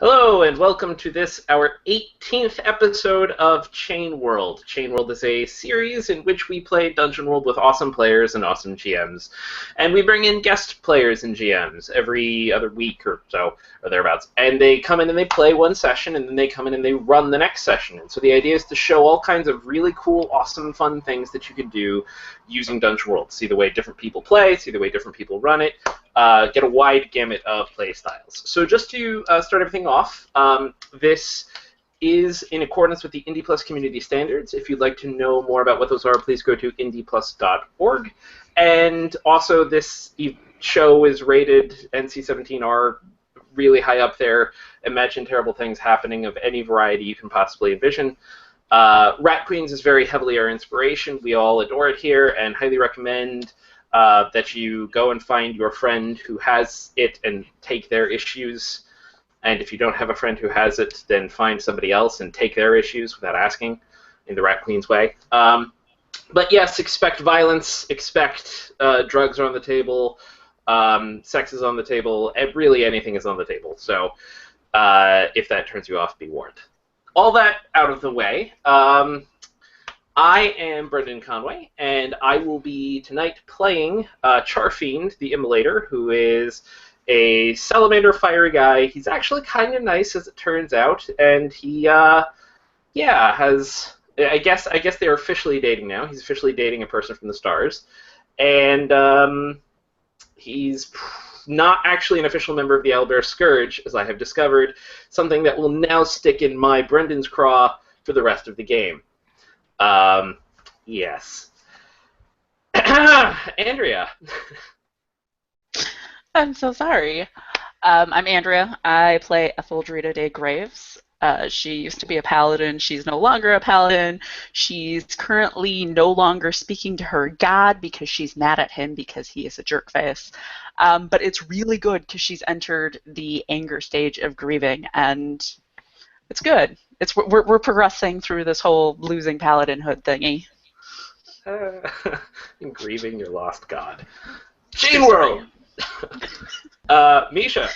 Hello, and welcome to this, our 18th episode of Chain World. Chain World is a series in which we play Dungeon World with awesome players and awesome GMs. And we bring in guest players and GMs every other week or so, or thereabouts. And they come in and they play one session, and then they come in and they run the next session. And so the idea is to show all kinds of really cool, awesome, fun things that you can do using Dungeon World. See the way different people play, see the way different people run it, get a wide gamut of play styles. So just to start everything off, this is in accordance with the Indie Plus community standards. If you'd like to know more about what those are, please go to indieplus.org. And also, this show is rated NC-17R, really high up there. Imagine terrible things happening of any variety you can possibly envision. Rat Queens is very heavily our inspiration. We all adore it here and highly recommend that you go and find your friend who has it and take their issues. And if you don't have a friend who has it, then find somebody else and take their issues without asking, in the Rat Queen's way. But yes, expect violence, expect drugs are on the table, sex is on the table, really anything is on the table. So if that turns you off, be warned. All that out of the way, I am Brendan Conway, and I will be tonight playing Charfiend, the Immolator, who is a salamander fiery guy. He's actually kind of nice, as it turns out, and he, has. I guess they're officially dating now. He's officially dating a person from the stars, and he's not actually an official member of the Owlbear Scourge, as I have discovered, something that will now stick in my Brendan's craw for the rest of the game. Yes. Andrea. I'm so sorry. I'm Andrea. I play Etheldrita de Graves. She used to be a paladin. She's no longer a paladin. She's currently no longer speaking to her god because she's mad at him because he is a jerkface. But it's really good because she's entered the anger stage of grieving, and it's good. We're progressing through this whole losing paladinhood thingy. Grieving your lost god. Chain World! Misha.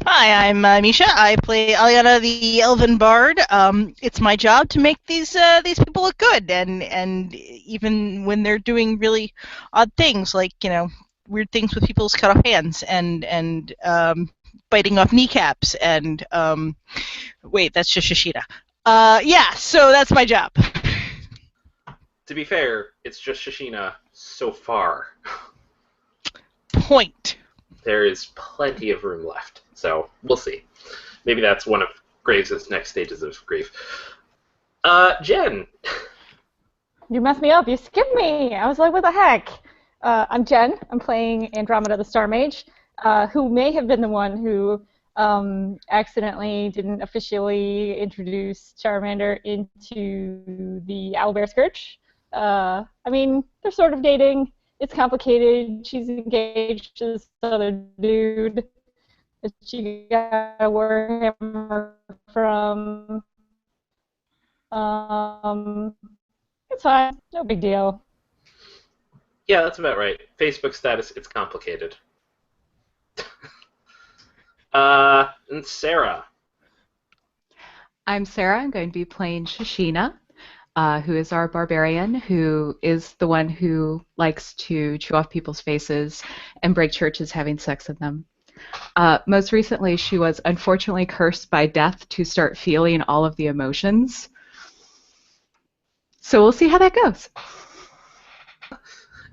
Hi, I'm Misha. I play Aliana the Elven Bard. It's my job to make these people look good, and even when they're doing really odd things, like weird things with people's cut off hands and biting off kneecaps and wait, that's just Shishida. So that's my job. To be fair, it's just Shishina so far. Point. There is plenty of room left, so we'll see. Maybe that's one of Graves' next stages of grief. Jen. You messed me up. You skipped me. I was like, what the heck? I'm Jen. I'm playing Andromeda the Star Mage, who may have been the one who accidentally didn't officially introduce Charmander into the Owlbear Scourge. I mean, they're sort of dating. It's complicated. She's engaged to this other dude that she got a warhammer from. It's fine. No big deal. Yeah, that's about right. Facebook status, it's complicated. And Sarah. I'm Sarah. I'm going to be playing Shishina, who is our barbarian, who is the one who likes to chew off people's faces and break churches having sex in them. Most recently, she was unfortunately cursed by death to start feeling all of the emotions. So we'll see how that goes.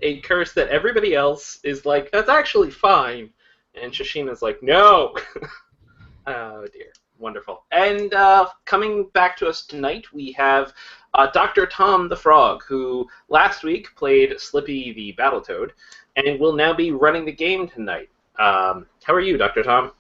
A curse that everybody else is like, that's actually fine. And Shishina's like, no! Oh, dear. Wonderful. And coming back to us tonight, we have Dr. Tom the Frog, who last week played Slippy the Battletoad, and will now be running the game tonight. How are you, Dr. Tom?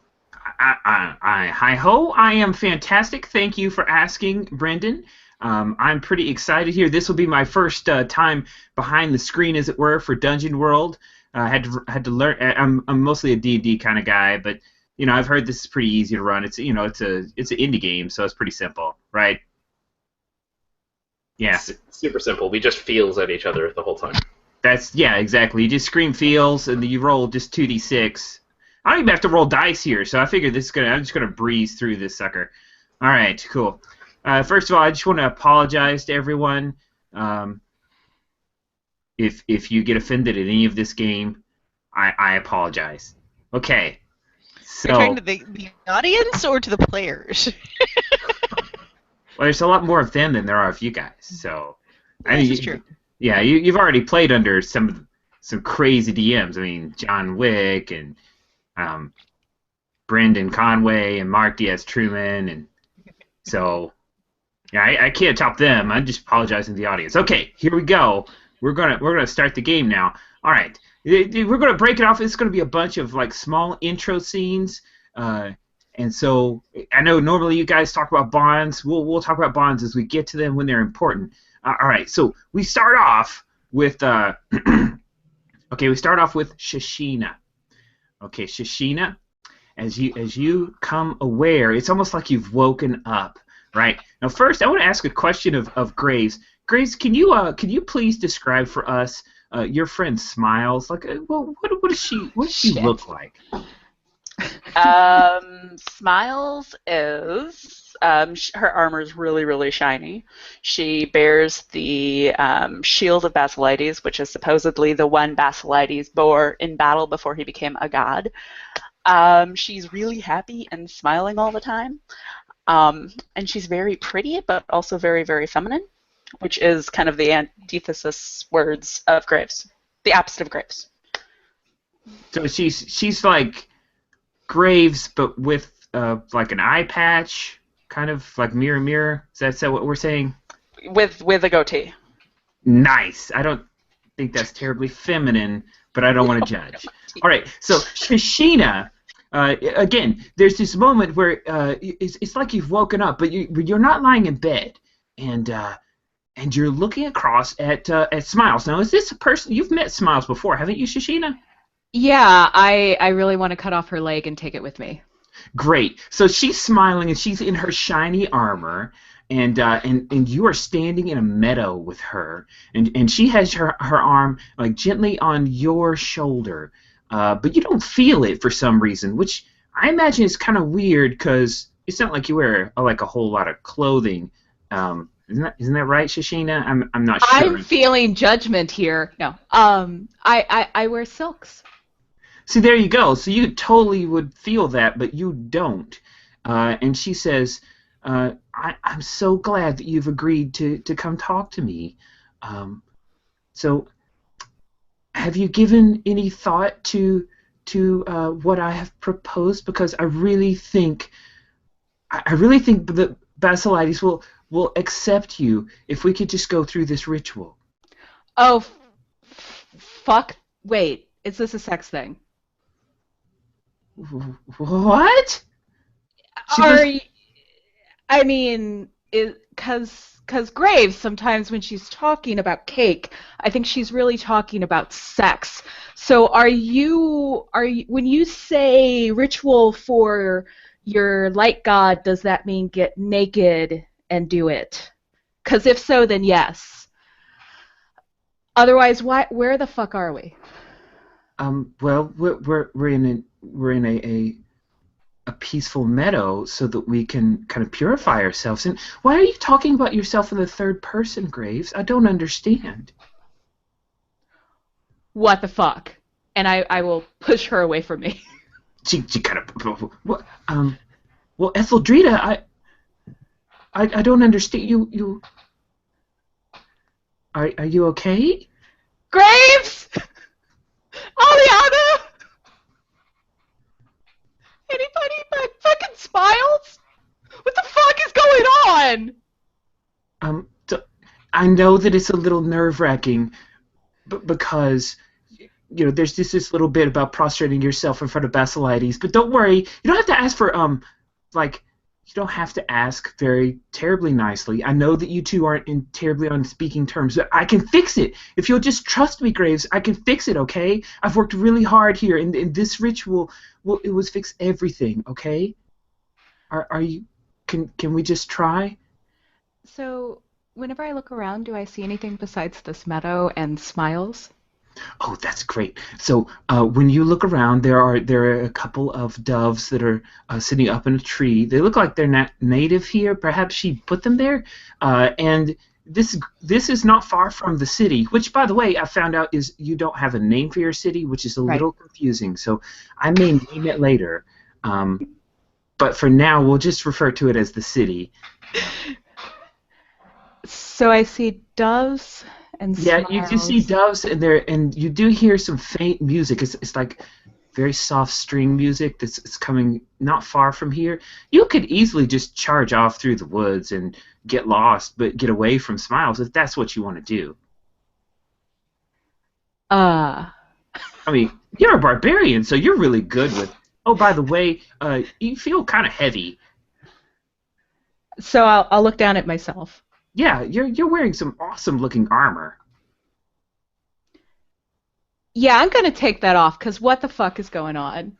Hi-ho. I am fantastic. Thank you for asking, Brendan. I'm pretty excited here. This will be my first time behind the screen, as it were, for Dungeon World. Had to learn. I'm mostly a D&D kind of guy, but I've heard this is pretty easy to run. It's it's an indie game, so it's pretty simple, right? Yeah. Super simple. We just feels at each other the whole time. Yeah, exactly. You just scream feels, and you roll just 2d6. I don't even have to roll dice here, so I figured I'm just gonna breeze through this sucker. All right, cool. First of all, I just want to apologize to everyone. If you get offended at any of this game, I apologize. Okay. So, You're talking to the audience or to the players? well, there's a lot more of them than there are of you guys. So, This is true. Yeah, you've already played under some crazy DMs. I mean, John Wick and Brendan Conway and Mark Diaz Truman, and so yeah, I can't top them. I'm just apologizing to the audience. Okay, here we go. We're gonna start the game now. All right, we're gonna break it off. It's gonna be a bunch of like small intro scenes, and so I know normally you guys talk about bonds. We'll talk about bonds as we get to them when they're important. All right, so we start off with okay, we start off with Shashina. Okay, Shashina, as you come aware, it's almost like you've woken up, right? Now, first, I want to ask a question of Graves. Graves, can you please describe for us your friend Smiles? Like, well, what does she look like? Smiles is her armor is really, really shiny. She bears the shield of Basilides, which is supposedly the one Basilides bore in battle before he became a god. She's really happy and smiling all the time, and she's very pretty, but also very, very feminine, which is kind of the antithesis words of Graves, the opposite of Graves. So she's like Graves, but with like an eye patch, kind of like mirror. Is that what we're saying? With a goatee. Nice. I don't think that's terribly feminine, but I don't want to judge. All right. So Shashina, again, there's this moment where it's like you've woken up, but you're not lying in bed, and you're looking across at Smiles. Now, is this a person you've met? Smiles before, haven't you, Shashina? Yeah, I really want to cut off her leg and take it with me. Great. So she's smiling and she's in her shiny armor, and you are standing in a meadow with her, and she has her arm like gently on your shoulder, but you don't feel it for some reason, which I imagine is kind of weird because it's not like you wear like a whole lot of clothing. Isn't that right, Shashina? I'm not sure. I'm feeling judgment here. No. I wear silks. See, there you go. So you totally would feel that, but you don't. And she says, I'm so glad that you've agreed to come talk to me. So have you given any thought to what I have proposed? Because I really think the Basilides will accept you if we could just go through this ritual. Oh, fuck. Wait, is this a sex thing? What? I mean, because Graves, sometimes when she's talking about cake, I think she's really talking about sex. So are you when you say ritual for your light god, does that mean get naked and do it? Because if so, then yes. Otherwise, where the fuck are we? Well, we're in a peaceful meadow so that we can kind of purify ourselves. And why are you talking about yourself in the third person, Graves? I don't understand. What the fuck? And I will push her away from me. She kind of well, Etheldrita, I don't understand you. Are you okay? Graves! Aliana! Anybody but fucking Smiles? What the fuck is going on? I know that it's a little nerve-wracking, but because there's just this little bit about prostrating yourself in front of Basilides. But don't worry, you don't have to ask for you don't have to ask very terribly nicely. I know that you two aren't terribly on speaking terms, but I can fix it. If you'll just trust me, Graves, I can fix it, okay? I've worked really hard here, and this ritual will fix everything, okay? Are you? Can we just try? So, whenever I look around, do I see anything besides this meadow and Smiles? Oh, that's great. So when you look around, there are a couple of doves that are sitting up in a tree. They look like they're not native here. Perhaps she put them there. And this is not far from the city, which, by the way, I found out is you don't have a name for your city, which is a little confusing. So I may name it later. But for now, we'll just refer to it as the city. So I see doves and smiles. Yeah, you see doves and you do hear some faint music. It's like very soft string music that's coming not far from here. You could easily just charge off through the woods and get lost, but get away from Smiles if that's what you want to do. I mean, you're a barbarian, so you're really good with. Oh, by the way, you feel kind of heavy. So I'll look down at myself. Yeah, you're wearing some awesome looking armor. Yeah, I'm gonna take that off because what the fuck is going on?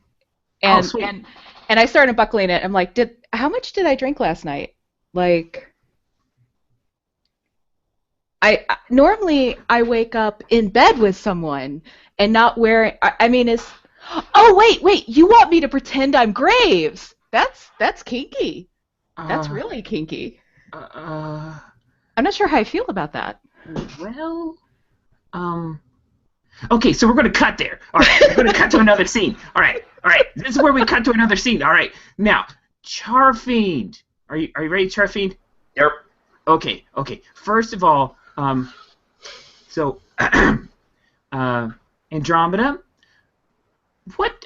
And and I started buckling it. I'm like, how much did I drink last night? Like, normally I wake up in bed with someone and not wearing. I mean, it's. Oh wait! You want me to pretend I'm Graves? That's kinky. That's really kinky. I'm not sure how I feel about that. Well, okay, so we're going to cut there. All right, we're going to cut to another scene. All right. This is where we cut to another scene. All right. Now, Charfiend. Are you ready, Charfiend? Yep. Okay. First of all, so Andromeda, what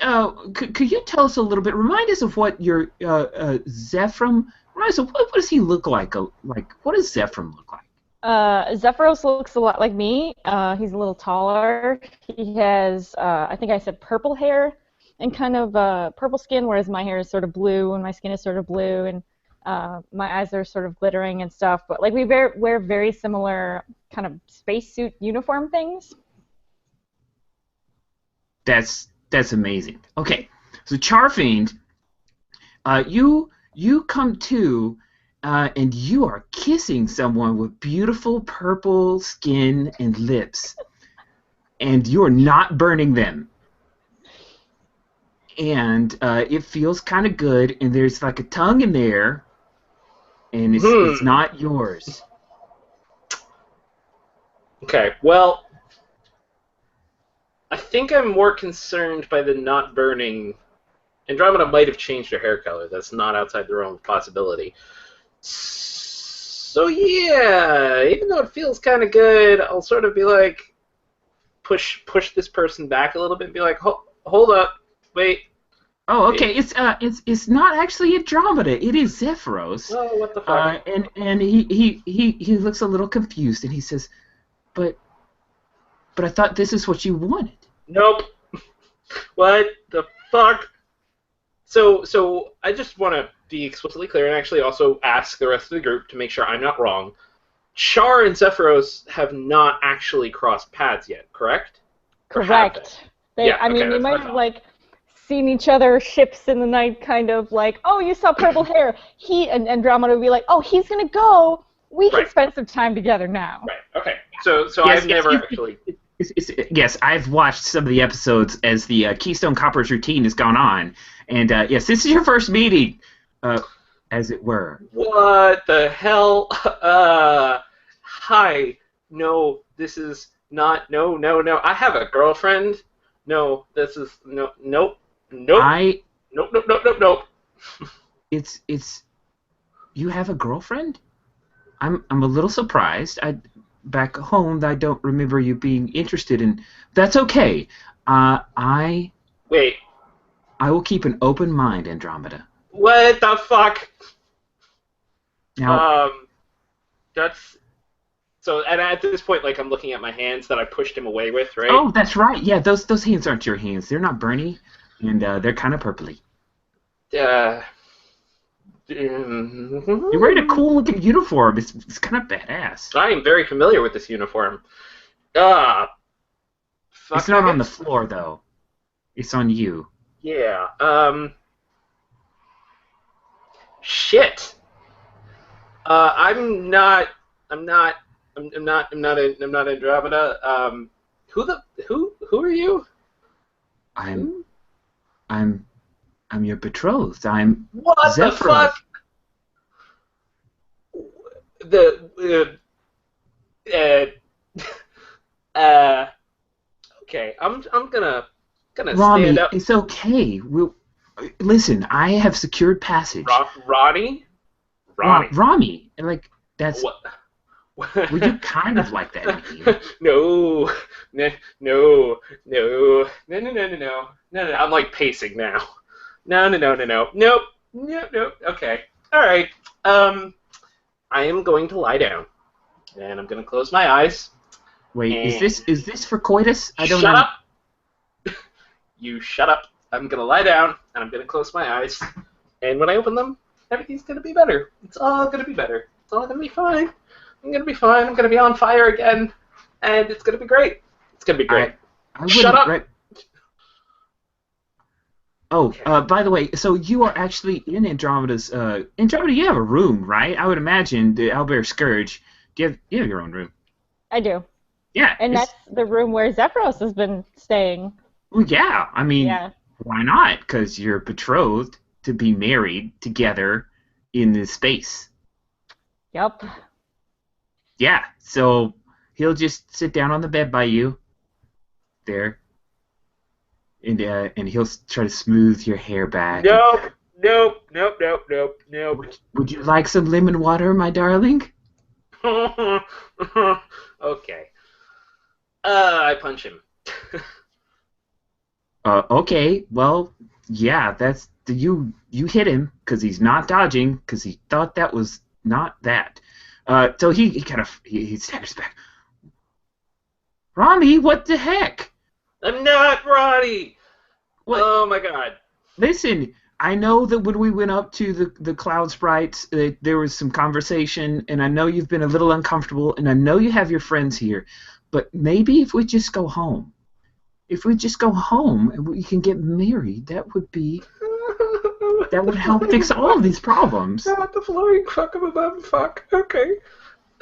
could you tell us a little bit? Remind us of what your Zephyr. So what does he look like? What does Zephyr look like? Zephyros looks a lot like me. He's a little taller. He has, I think I said purple hair and kind of purple skin, whereas my hair is sort of blue and my skin is sort of blue and my eyes are sort of glittering and stuff. But like we wear very similar kind of spacesuit uniform things. That's amazing. Okay, so Charfiend, you come to, and you are kissing someone with beautiful purple skin and lips, and you're not burning them. And it feels kind of good, and there's like a tongue in there, and it's not yours. Okay, well, I think I'm more concerned by the not burning. Andromeda might have changed her hair color. That's not outside the realm of possibility. So yeah, even though it feels kind of good, I'll sort of be like, push this person back a little bit and be like, hold up, wait. Oh, okay. It's not actually Andromeda. It is Zephyros. Oh, what the fuck? And he looks a little confused, and he says, but I thought this is what you wanted. Nope. What the fuck? So I just want to be explicitly clear and actually also ask the rest of the group to make sure I'm not wrong. Char and Zephyros have not actually crossed paths yet, correct? Correct. I mean, they might have like seen each other ships in the night, kind of like, oh, you saw purple hair. He and Andromeda would be like, oh, he's gonna go. We can spend some time together now. Right. Okay. So I've never actually. Yes, I've watched some of the episodes as the Keystone Coppers routine has gone on, and yes, this is your first meeting, as it were. What the hell? Hi. No, this is not. No. I have a girlfriend. No, this is nope. Nope. It's. You have a girlfriend? I'm a little surprised. Back home, I don't remember you being interested in. That's okay. Wait. I will keep an open mind, Andromeda. What the fuck? Now, that's. So, and at this point, like, I'm looking at my hands that I pushed him away with, right? Oh, that's right. Yeah, those hands aren't your hands. They're not Bernie, and they're kind of purpley. You're wearing a cool-looking uniform. It's kind of badass. I am very familiar with this uniform. Fuck, it's not on the floor, though. It's on you. Yeah. Shit. I'm not Andromeda. Who are you? I'm your betrothed. I'm What the Zephyros. fuck? The okay. I'm gonna Rami, stand up. it's okay. Listen, I have secured passage. Ronnie. Rami, like that's. What? Well, you kind of like that name. No. No. I'm like pacing now. No. Nope. Okay. All right. I am going to lie down, and I'm going to close my eyes. Wait, is this for coitus? I don't Shut know. up. You shut up. I'm going to lie down, and I'm going to close my eyes. And when I open them, everything's going to be better. It's all going to be better. It's all going to be fine. I'm going to be fine. I'm going to be on fire again, and it's going to be great. It's going to be great. I Shut up. Oh, by the way, so you are actually in Andromeda's. Andromeda, you have a room, right? I would imagine the Owlbear Scourge. You have your own room. I do. Yeah. And that's the room where Zephyros has been staying. Well, yeah. I mean, Yeah. why not? Because you're betrothed to be married together in this space. Yup. Yeah. So he'll just sit down on the bed by you. There. And he'll try to smooth your hair back. Nope. Would you like some lemon water, my darling? Okay. I punch him. Okay. Well, yeah. That's you hit him because he's not dodging because he thought that was not that. So he kind of he staggers back. Ronnie, what the heck? I'm not Ronnie. What? Oh my god. Listen, I know that when we went up to the cloud sprites, there was some conversation, and I know you've been a little uncomfortable, and I know you have your friends here, but maybe if we just go home, and we can get married, that would help fix all of these problems. Not the flowing fuck of a bum fuck. Okay.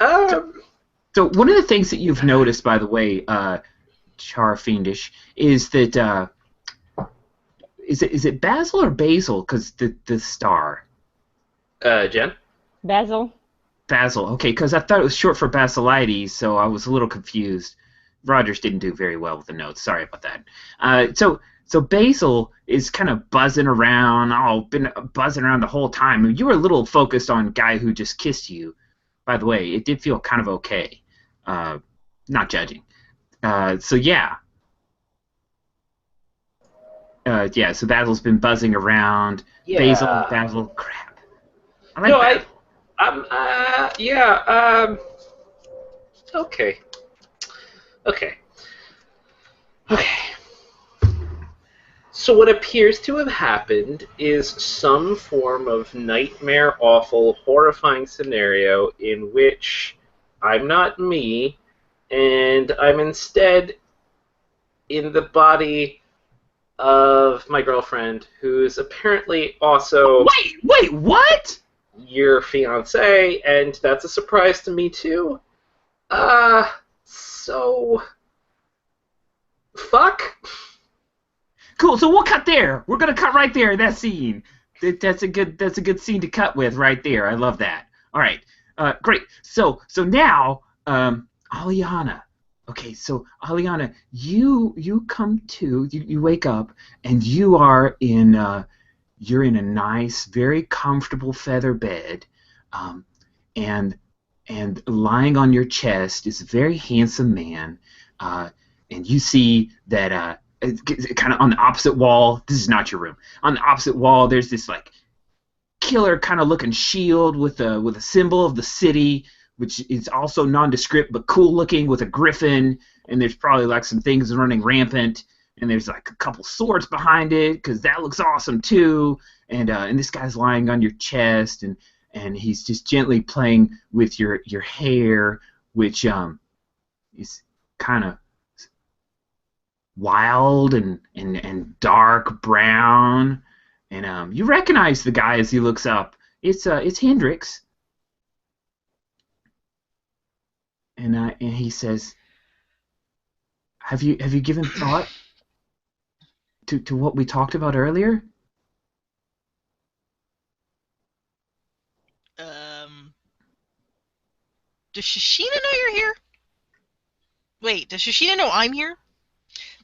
So one of the things that you've noticed, by the way, Charfiendish, is that is it Basil or Basil? Because the star. Jen? Basil. Basil. Okay, because I thought it was short for Basilides, so I was a little confused. Rogers didn't do very well with the notes. Sorry about that. So Basil is kind of buzzing around. Been buzzing around the whole time. You were a little focused on guy who just kissed you. By the way, it did feel kind of okay. Not judging. So yeah. So Basil's been buzzing around. Yeah. Basil, crap. I like Basil. Okay. So what appears to have happened is some form of nightmare, awful, horrifying scenario in which I'm not me, and I'm instead in the body of my girlfriend, who's apparently also Wait, what? your fiance, and that's a surprise to me too. So fuck. Cool. So we'll cut there. We're gonna cut right there in that scene. That's a good scene to cut with right there. I love that. All right. Great. So now, Aliana. Okay. So Aliana, you come to. You wake up and you're in a nice, very comfortable feather bed, and lying on your chest is a very handsome man, and you see that. Kind of on the opposite wall. This is not your room. On the opposite wall, there's this like killer kind of looking shield with a symbol of the city, which is also nondescript but cool looking, with a griffin. And there's probably like some things running rampant. And there's like a couple swords behind it because that looks awesome too. And this guy's lying on your chest, and he's just gently playing with your hair, which is kind of wild and dark brown, and you recognize the guy as he looks up. It's Hendrix, and he says, have you given thought to what we talked about earlier? Does Shishina know you're here? Wait, does Shishina know I'm here?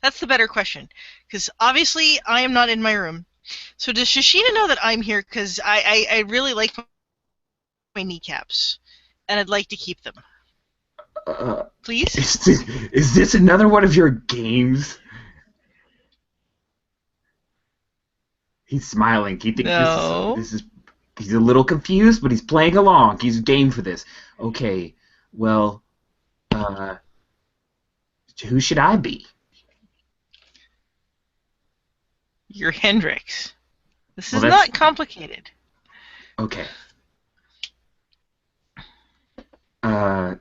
That's the better question. Because obviously I am not in my room. So does Shishina know that I'm here? Because I really like my kneecaps. And I'd like to keep them. Please? Is this another one of your games? He's smiling. He thinks this is he's a little confused, but he's playing along. He's game for this. Okay, well, who should I be? You're Hendrix. This is not complicated. Okay.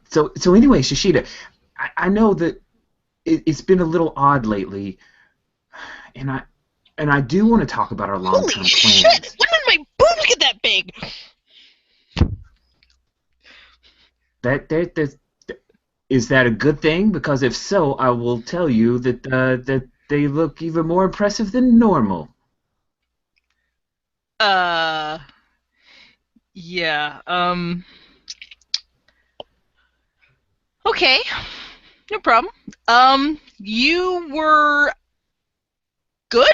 So anyway, Shishida, I know that it's been a little odd lately, and I do want to talk about our long-term plans. Holy shit! When did my boobs get that big? Is that a good thing? Because if so, I will tell you that they look even more impressive than normal. Yeah, okay, no problem. You were good?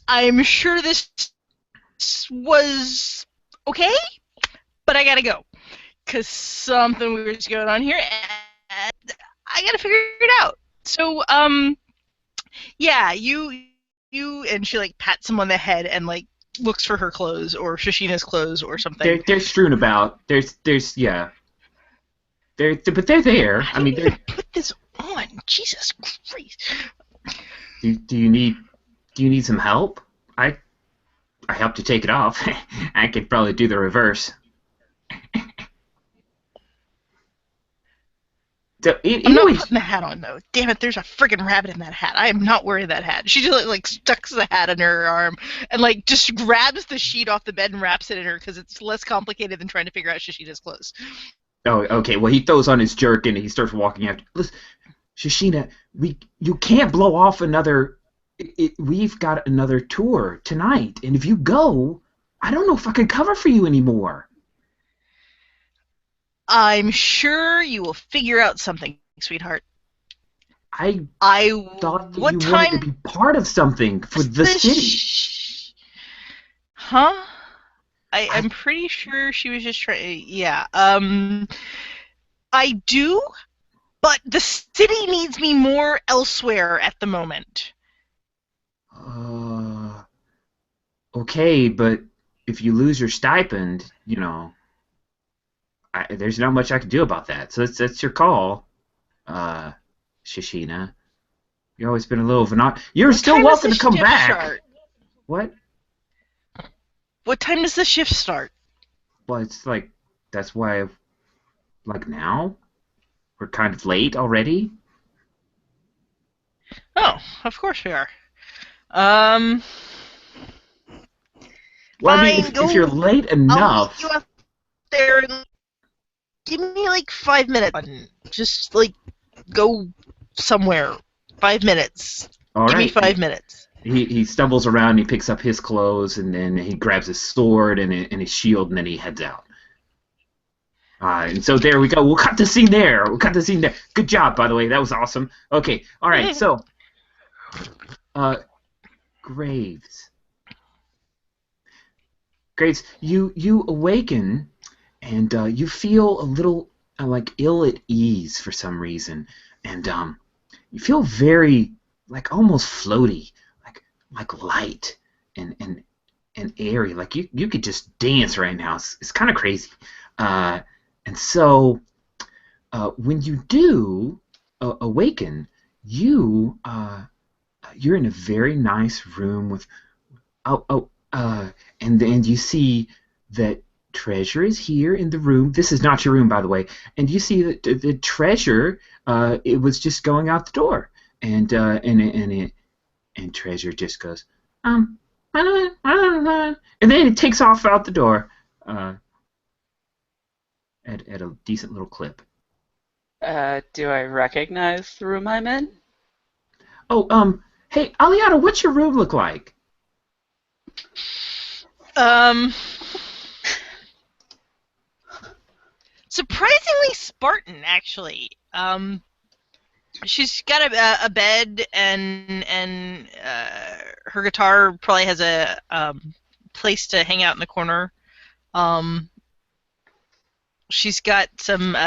I'm sure this was okay, but I gotta go. Because something weird's going on here, and I gotta figure it out. So, yeah, you, and she, like, pats him on the head and, like, looks for her clothes, or Shishina's clothes, or something. They're strewn about. Yeah. But they're there. How do you put this on? Jesus Christ. Do you need some help? I helped you take it off. I could probably do the reverse. I'm not putting the hat on, though. Damn it, there's a friggin' rabbit in that hat. I am not wearing that hat. She just, like stucks the hat in her arm and, like, just grabs the sheet off the bed and wraps it in her because it's less complicated than trying to figure out Shishina's clothes. Oh, okay. Well, he throws on his jerkin and he starts walking after. Listen, Shishina, you can't blow off another. We've got another tour tonight, and if you go, I don't know if I can cover for you anymore. I'm sure you will figure out something, sweetheart. I thought that you wanted to be part of something for the city. Huh? I'm pretty sure she was just trying. Yeah. I do, but the city needs me more elsewhere at the moment. Okay, but if you lose your stipend, you know, there's not much I can do about that. So that's your call, Shishina. You've always been a little of an. You're still welcome to come back. Start? What? What time does the shift start? Well, it's like that's why, like now, we're kind of late already. Oh, of course we are. Well, I mean, if you're late enough. I'll meet you out there and give me like 5 minutes. Just like go somewhere. 5 minutes. Give me 5 minutes. He stumbles around, he picks up his clothes, and then he grabs his sword and his shield, and then he heads out. And so there we go. We'll cut the scene there. Good job, by the way. That was awesome. Okay, all right, so Graves. Graves, you awaken, and you feel a little like ill at ease for some reason, and you feel very like almost floaty, like light and airy, like you could just dance right now. It's kind of crazy, and so when you do awaken, you're in a very nice room with and you see that Treasure is here in the room. This is not your room, by the way. And you see that the Treasure, it was just going out the door, and Treasure just goes, and then it takes off out the door, at a decent little clip. Do I recognize the room I'm in? Oh, hey, Aliana, what's your room look like? Surprisingly Spartan, actually. She's got a bed, and her guitar probably has a place to hang out in the corner. She's got some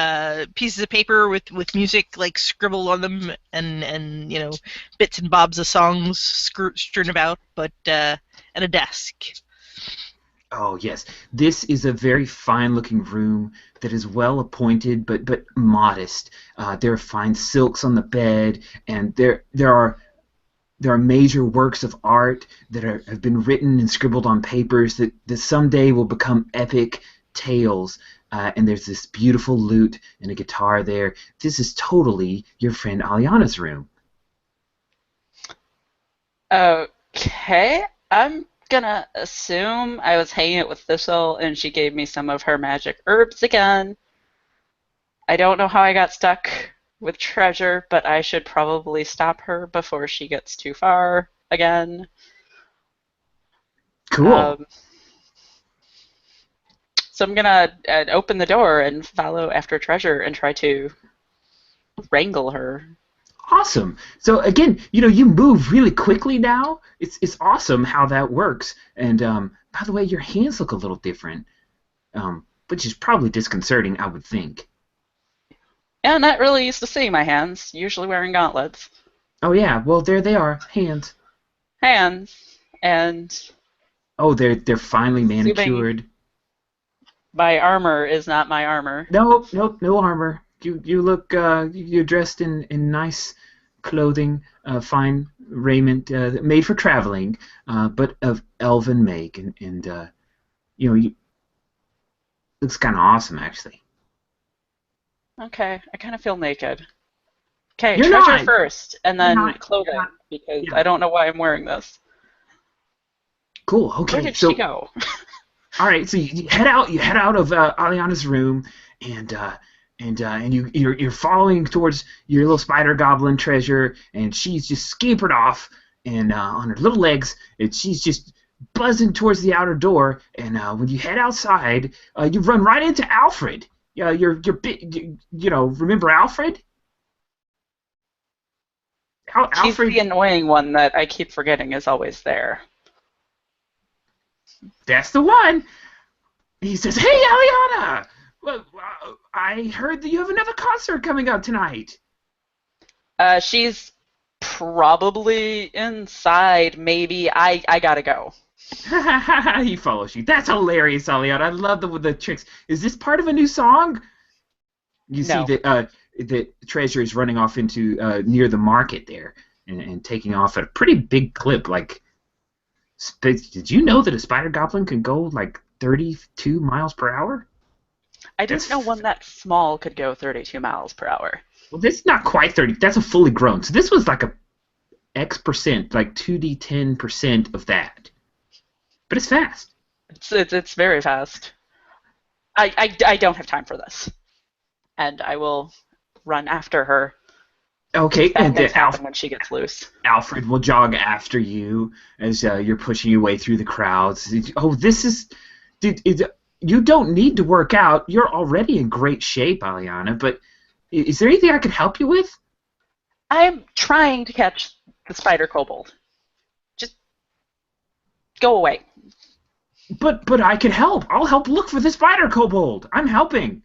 pieces of paper with music like scribbled on them, and bits and bobs of songs strewn about, but and a desk. Oh, yes. This is a very fine-looking room that is well appointed, but modest. There are fine silks on the bed, and there are major works of art that have been written and scribbled on papers that someday will become epic tales. And there's this beautiful lute and a guitar there. This is totally your friend Aliana's room. Okay, I'm gonna assume I was hanging out with Thistle and she gave me some of her magic herbs again. I don't know how I got stuck with Treasure, but I should probably stop her before she gets too far again. Cool. So I'm gonna open the door and follow after Treasure and try to wrangle her. Awesome. So again, you move really quickly now. It's awesome how that works. And by the way, your hands look a little different, which is probably disconcerting, I would think. Yeah, I'm not really used to seeing my hands. Usually wearing gauntlets. Oh yeah. Well, there they are, hands. Hands and. Oh, they're finely manicured. My armor is not my armor. Nope, no armor. You look you're dressed in nice clothing, fine raiment made for traveling, but of elven make, and you looks kind of awesome actually. Okay, I kind of feel naked. Okay, You're Treasure not. first, and then clothing, because Yeah. I don't know why I'm wearing this. Cool. Okay. Where did so she go? all right, so you head out of Aliana's room, and you're following towards your little spider goblin Treasure, and she's just scampered off, and on her little legs, and she's just buzzing towards the outer door. And when you head outside, you run right into Alfred. Remember Alfred? He's the annoying one that I keep forgetting is always there. That's the one. He says, "Hey, Aliana! Well, I heard that you have another concert coming up tonight." She's probably inside, maybe. I gotta go. He follows you. That's hilarious, Aliana. I love the tricks. Is this part of a new song? You No. see that the Treasure is running off into near the market there and taking off at a pretty big clip. Like, did you know that a spider goblin can go like 32 miles per hour? I didn't know one that small could go 32 miles per hour. Well, this is not quite 30. That's a fully grown. So this was like a X%, like 2d10% of that. But it's fast. It's very fast. I don't have time for this. And I will run after her. Okay, Bad and things then happen when she gets loose. Alfred will jog after you as you're pushing your way through the crowds. Oh, this is... you don't need to work out. You're already in great shape, Aliana, but is there anything I could help you with? I'm trying to catch the spider-kobold. Just go away. But I can help. I'll help look for the spider-kobold. I'm helping.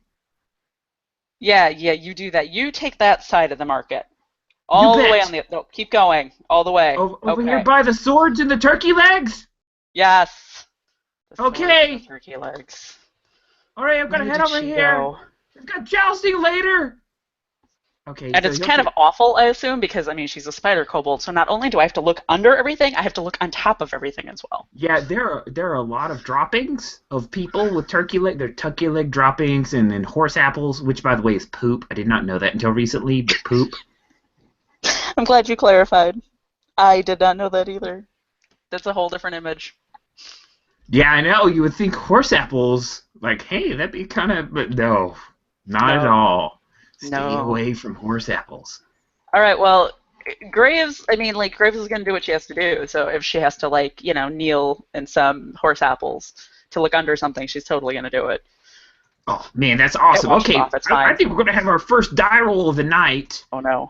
Yeah, you do that. You take that side of the market. All the way on the... No, keep going. All the way. Over here by the swords and the turkey legs? Yes. The Okay. swords and the turkey legs. All right, I'm going to head over here. We've got jousting later. Okay. And it's kind of awful, I assume, because, I mean, she's a spider kobold, so not only do I have to look under everything, I have to look on top of everything as well. Yeah, there are a lot of droppings of people with turkey leg. There are turkey leg droppings and then horse apples, which, by the way, is poop. I did not know that until recently, but poop. I'm glad you clarified. I did not know that either. That's a whole different image. Yeah, I know. You would think horse apples, like, hey, that'd be kind of... But no, not at all. Stay away from horse apples. All right, well, Graves is going to do what she has to do. So if she has to, kneel in some horse apples to look under something, she's totally going to do it. Oh, man, that's awesome. Okay, I think we're going to have our first die roll of the night. Oh, no.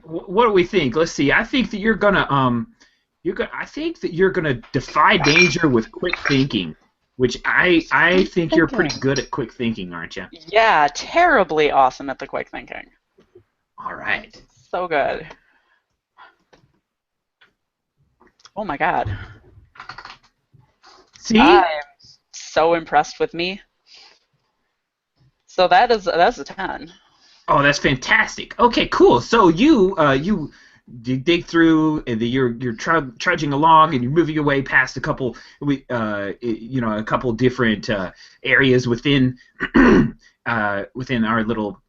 What do we think? Let's see. I think that you're going to, defy danger with quick thinking, which I think you're pretty good at quick thinking, aren't you? Yeah, terribly awesome at the quick thinking. All right. So good. Oh my god. See? I'm so impressed with me. So that's a 10. Oh, that's fantastic. Okay, cool. So you dig through, and you're trudging along, and you're moving your way past a couple different areas within within our little.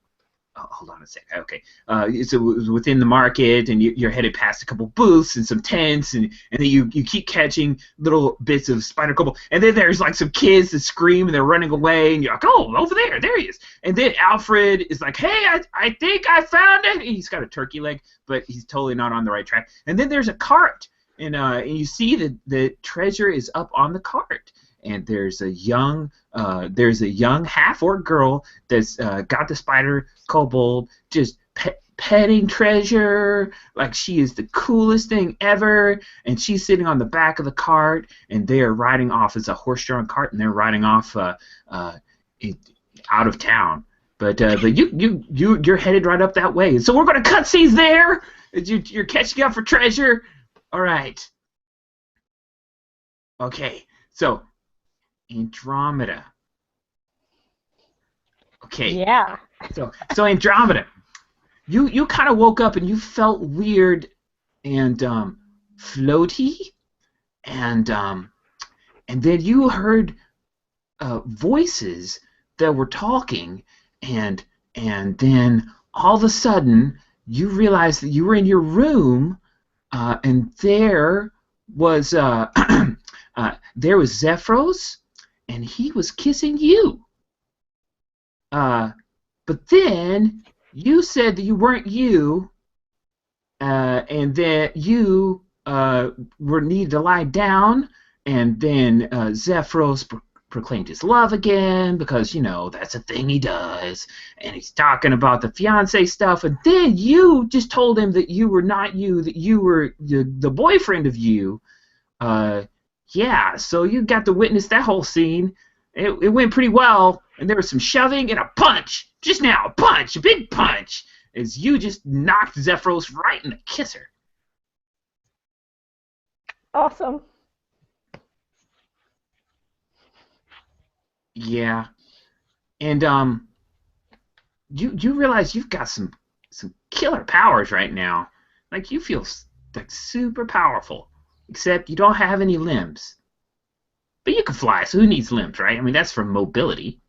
Oh, hold on a sec. Okay, so it was within the market, and you're headed past a couple booths and some tents, and then you keep catching little bits of spider-kobold, and then there's like some kids that scream and they're running away, and you're like, oh, over there he is, and then Alfred is like, hey, I think I found it. He's got a turkey leg, but he's totally not on the right track, and then there's a cart, and you see that the treasure is up on the cart. And there's a young half-orc girl that's got the spider-kobold just petting treasure like she is the coolest thing ever. And she's sitting on the back of the cart, and they are riding off. It's a horse-drawn cart, and they're riding off out of town. But you're headed right up that way. So we're gonna cut scenes there. You're catching up for treasure. All right. Okay. So. Andromeda. Okay. Yeah. So Andromeda, you kind of woke up and you felt weird and floaty, and then you heard voices that were talking, and then all of a sudden you realized that you were in your room, and there was Zephyros. And he was kissing you. But then you said that you weren't you, and that you needed to lie down. And then Zephyros proclaimed his love again, because that's a thing he does. And he's talking about the fiance stuff. And then you just told him that you were not you, that you were the boyfriend of you. Yeah, so you got to witness that whole scene. It went pretty well, and there was some shoving and a punch. Just now, a big punch, as you just knocked Zephyros right in the kisser. Awesome. Yeah, and you realize you've got some killer powers right now. Like, you feel like super powerful. Except you don't have any limbs. But you can fly, so who needs limbs, right? I mean, that's for mobility.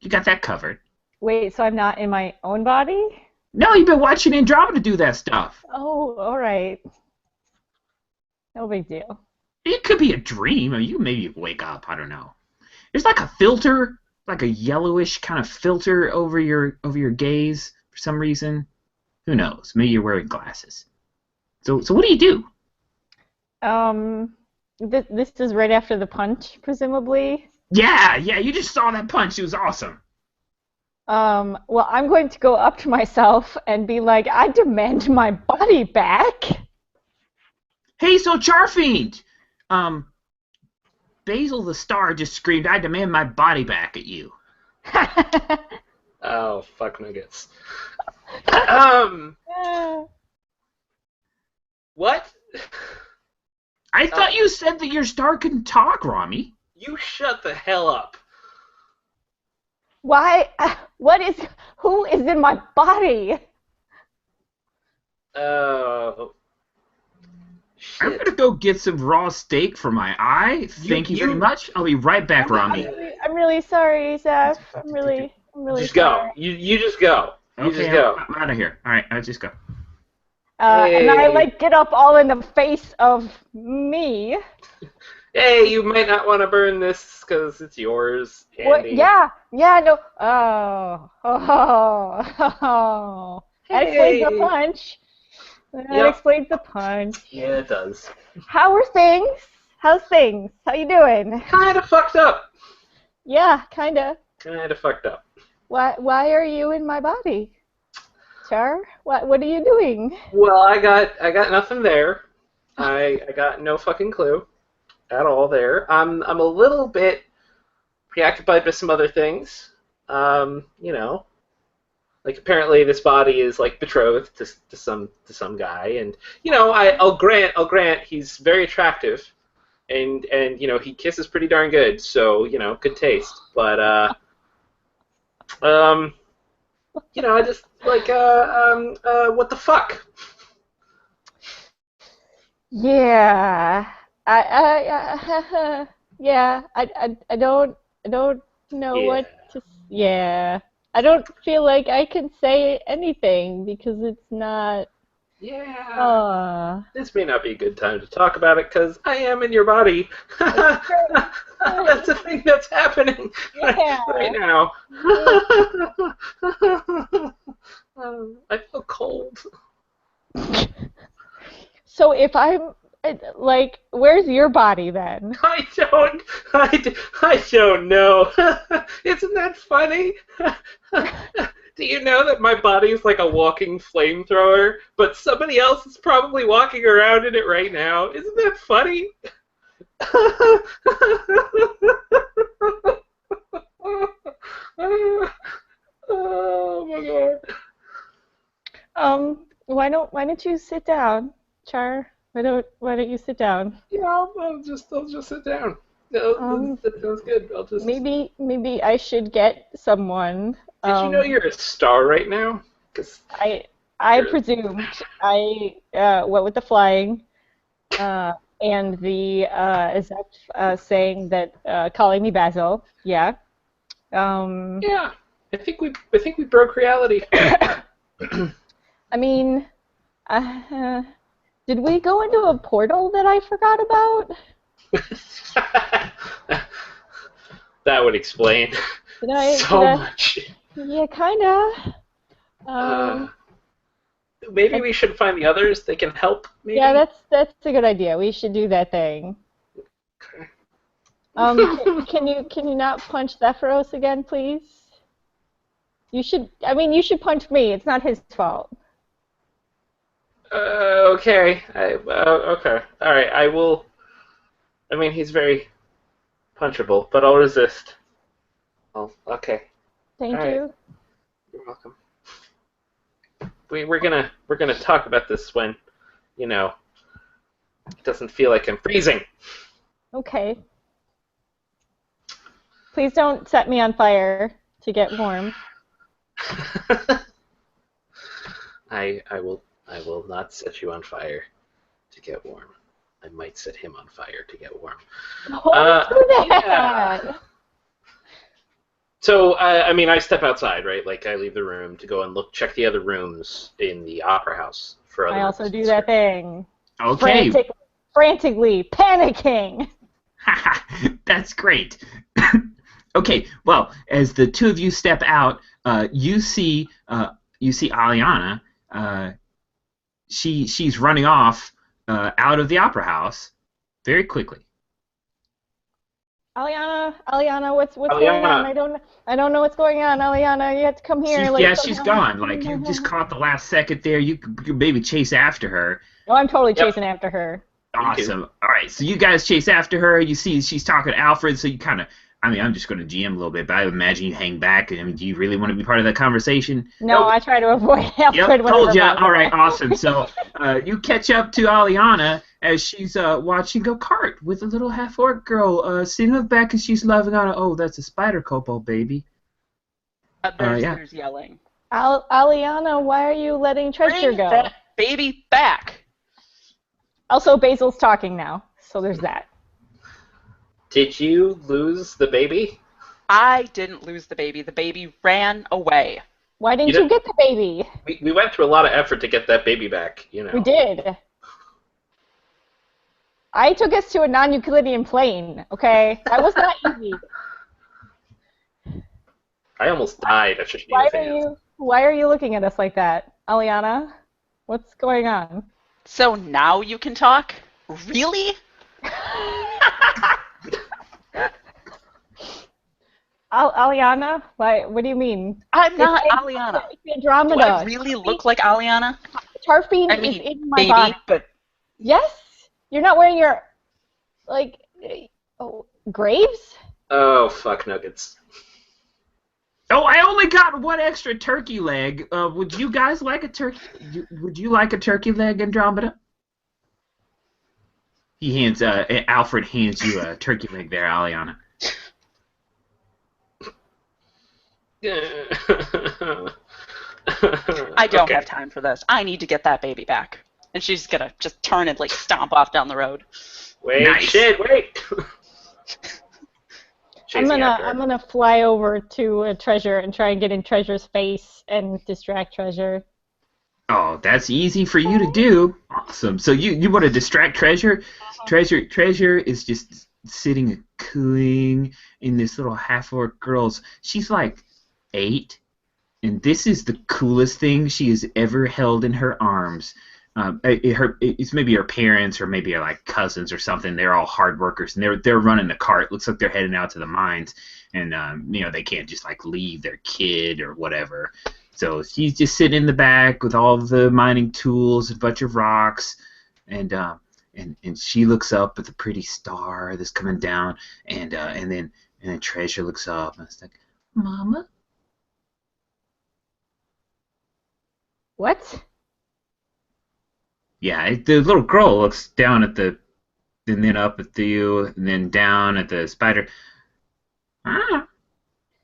You got that covered. Wait, so I'm not in my own body? No, you've been watching Andromeda do that stuff. Oh, all right. No big deal. It could be a dream. I mean, you maybe wake up. I don't know. There's like a filter, like a yellowish kind of filter over your gaze for some reason. Who knows? Maybe you're wearing glasses. So what do you do? This is right after the punch, presumably. Yeah, you just saw that punch. It was awesome. Well, I'm going to go up to myself and be like, I demand my body back. Hey, so Charfiend, Basil the Star just screamed, I demand my body back at you. Oh, fuck nuggets. What? I thought you said that your star couldn't talk, Rami. You shut the hell up. Why? Who is in my body? Oh. Shit. I'm gonna go get some raw steak for my eye. Thank you very much. I'll be right back, Rami. I'm really sorry, Zeph. I'm really just sorry. go. You just go. You just go. I'm out of here. All right, I'll just go. And I get up all in the face of me. hey, you might not want to burn this because it's yours, Andy. What? Yeah, no. Oh. That explains the punch. That explains the punch. Yeah, it does. How are things? How's things? How you doing? Kinda fucked up. Yeah, kinda. Kinda fucked up. Why are you in my body? Char? What are you doing? Well, I got nothing there. I got no fucking clue at all there. I'm a little bit preoccupied with some other things. You know, like apparently this body is like betrothed to some guy, and you know, I'll grant he's very attractive, and you know, he kisses pretty darn good, so you know, good taste. But you know, I just like what the fuck? Yeah, yeah, I don't know what to. Yeah, I don't feel like I can say anything because it's not. Yeah. This may not be a good time to talk about it because I am in your body. That's a thing that's happening right now. I feel cold. So if I'm like, where's your body then? I don't know. Isn't that funny? Do you know that my body is like a walking flamethrower, but somebody else is probably walking around in it right now? Isn't that funny? Oh my god. Why don't you sit down, Char? Why don't you sit down? Yeah, I'll just sit down. That sounds good. I'll just maybe I should get someone. Did you know you're a star right now? 'Cause I presumed. What with the flying, and the saying that calling me Basil. Yeah. Yeah. I think we broke reality. I mean, did we go into a portal that I forgot about? That would explain much. Yeah, kinda. Maybe we should find the others. They can help. Maybe? Yeah, that's a good idea. We should do that thing. Okay. Can you not punch Zephyros again, please? You should. I mean, you should punch me. It's not his fault. Okay. Okay. All right. I will. I mean, he's very punchable, but I'll resist. Oh, okay. Thank All you. Right. You're welcome. We're gonna talk about this when, you know, it doesn't feel like I'm freezing. Okay. Please don't set me on fire to get warm. I will not set you on fire to get warm. I might set him on fire to get warm. Don't do that. Yeah. So, I mean, I step outside, right? Like, I leave the room to go and check the other rooms in the opera house for other I also rooms. do that thing. Okay. Frantically panicking. That's great. Okay, well, as the two of you step out, you see Aliana. She's running off out of the opera house very quickly. Aliana, what's going on? I don't know what's going on, Aliana. You have to come here. She's gone. Like, you just caught the last second there. You could maybe chase after her. Oh, I'm totally chasing after her. Awesome. All right, so you guys chase after her. You see she's talking to Alfred, so you kind of, I mean, I'm just going to GM a little bit, but I would imagine you hang back. I mean, do you really want to be part of that conversation? No, I try to avoid Alfred. Yep, told you. All right, awesome. So you catch up to Aliana as she's watching a cart with a little half-orc girl sitting on the back, and she's loving on. Oh, that's a spider-kobold, baby. There's yelling. Aliana, why are you letting treasure Bring go? that baby back. Also, Basil's talking now, so there's that. Did you lose the baby? I didn't lose the baby. The baby ran away. Why didn't you get the baby? We went through a lot of effort to get that baby back, you know. We did. I took us to a non-Euclidean plane, okay? That was not easy. I almost died at Shashina's hands. Why are you looking at us like that? Aliana, what's going on? So now you can talk? Really? Aliana? What do you mean? I'm not Aliana. It's Andromeda. Do I really look like Aliana? Tarfiend I mean, is in my maybe, body. but Yes? You're not wearing your, Graves? Oh, fuck nuggets. Oh, I only got one extra turkey leg. Would you guys like a turkey? Would you like a turkey leg, Andromeda? Alfred hands you a turkey leg there, Aliana. I don't have time for this. I need to get that baby back. And she's gonna just turn and stomp off down the road. Wait, nice. Shit, wait! I'm gonna fly over to Treasure and try and get in Treasure's face and distract Treasure. Oh, that's easy for you to do. Awesome. So you want to distract Treasure? Treasure is just sitting and cooing in this little half-orc girl's. She's like 8, and this is the coolest thing she has ever held in her arms. It's maybe her parents or maybe her cousins or something. They're all hard workers, and they're running the cart. Looks like they're heading out to the mines, and they can't just leave their kid or whatever. So she's just sitting in the back with all the mining tools, a bunch of rocks, and she looks up at the pretty star that's coming down, and then Treasure looks up and it's like, Mama. What? Yeah, the little girl looks down at and then up at you, and then down at the spider.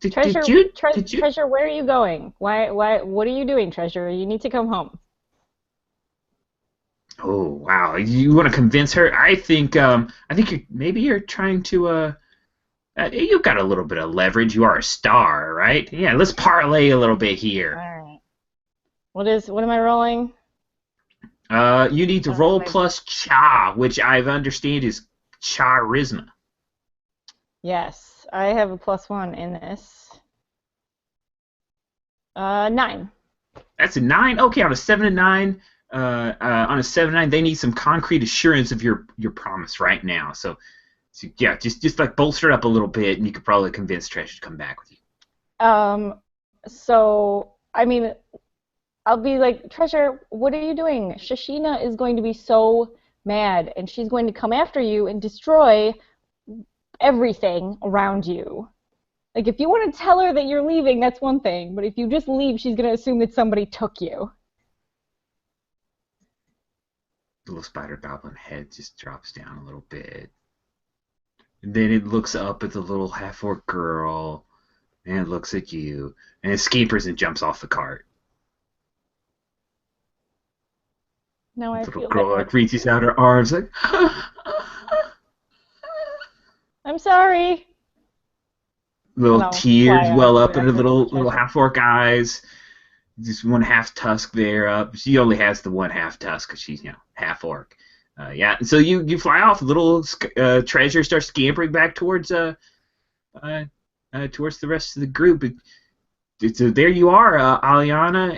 Treasure, where are you going? Why? What are you doing, Treasure? You need to come home. Oh wow! You want to convince her? I think you're trying to. You've got a little bit of leverage. You are a star, right? Yeah, let's parlay a little bit here. All right. What am I rolling? You need to roll plus cha, which I understand is charisma. Yes, I have a +1 in this. 9. That's a 9. Okay, on a 7 and 9, they need some concrete assurance of your promise right now. So yeah, just bolster it up a little bit, and you could probably convince Treasure to come back with you. So I mean, I'll be like, Treasure, what are you doing? Shashina is going to be so mad, and she's going to come after you and destroy everything around you. If you want to tell her that you're leaving, that's one thing, but if you just leave, she's going to assume that somebody took you. The little spider goblin head just drops down a little bit. And then it looks up at the little half-orc girl, and it looks at you, and it scampers and jumps off the cart. Now I The feel little girl bad. reaches out her arms I'm sorry. little I'll tears fly well off up in her little half-orc eyes. Just one half tusk there up. She only has the one half tusk because she's half-orc. Yeah, so you fly off. Little Treasure starts scampering back towards the rest of the group. So there you are, Aliana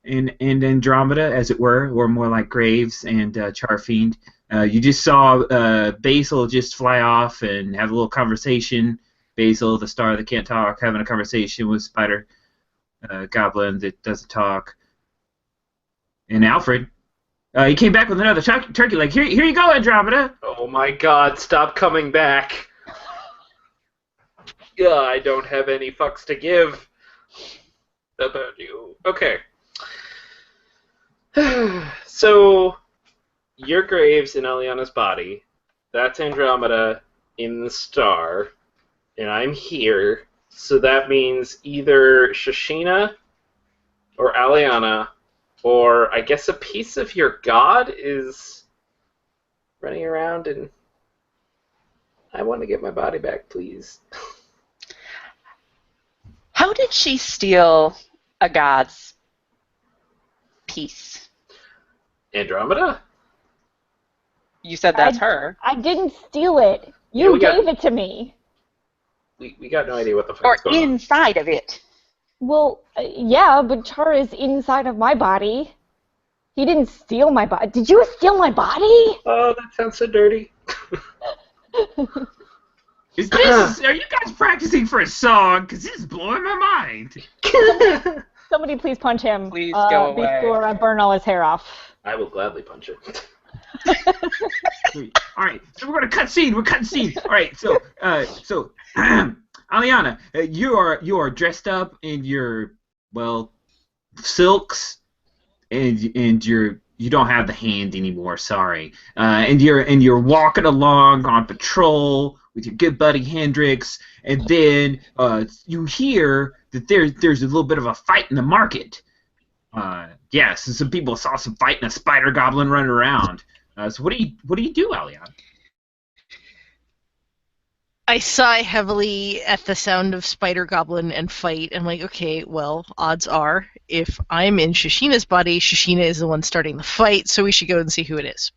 and Andromeda, as it were, or more like Graves and Charfiend. You just saw Basil just fly off and have a little conversation. Basil, the star that can't talk, having a conversation with Spider Goblin that doesn't talk. And Alfred, he came back with another turkey leg. Here you go, Andromeda. Oh my God! Stop coming back. Yeah, I don't have any fucks to give about you. Okay. So, your Graves in Aliana's body. That's Andromeda in the star. And I'm here. So that means either Shashina or Aliana, or I guess a piece of your god is running around, and I want to get my body back, please. How did she steal a god's piece? Andromeda? You said that's her. I didn't steal it. You gave it to me. We got no idea what the fuck Or is going on. inside of it. Well, yeah, but Char is inside of my body. He didn't steal my body. Did you steal my body? Oh, that sounds so dirty. Are you guys practicing for a song? Because this is blowing my mind. Somebody please punch him Please go away. before I burn all his hair off. I will gladly punch it. All right, so we're gonna cut scene. We're cutting scene. All right, so Aliana, you are dressed up in your silks, and you don't have the hand anymore. Sorry, and you're walking along on patrol with your good buddy Hendrix, and then you hear that there's a little bit of a fight in the market. Yes, and some people saw some fighting a spider goblin running around. So what do you do, Aliana? I sigh heavily at the sound of spider goblin and fight. I'm like, okay, well, odds are, if I'm in Shishina's body, Shishina is the one starting the fight, so we should go and see who it is.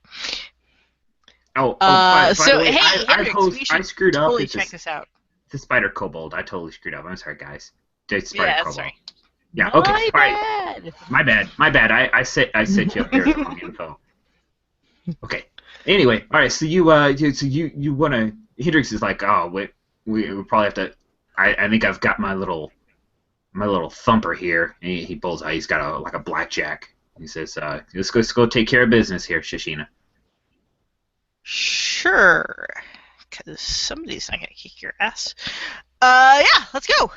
By so the way, hey, Hendrix, I screwed up. totally check this out. The spider-kobold. I totally screwed up. I'm sorry, guys. It's spider-kobold. Sorry. Yeah, okay. All right. My bad. I set you up here with the wrong info. Okay. Anyway, all right. So you want to? Hendrix is like, oh, wait, we probably have to. I think I've got my little thumper here. And he pulls out. He's got a blackjack. He says, let's go take care of business here, Shishina. Sure. Because somebody's not gonna kick your ass. Yeah, let's go.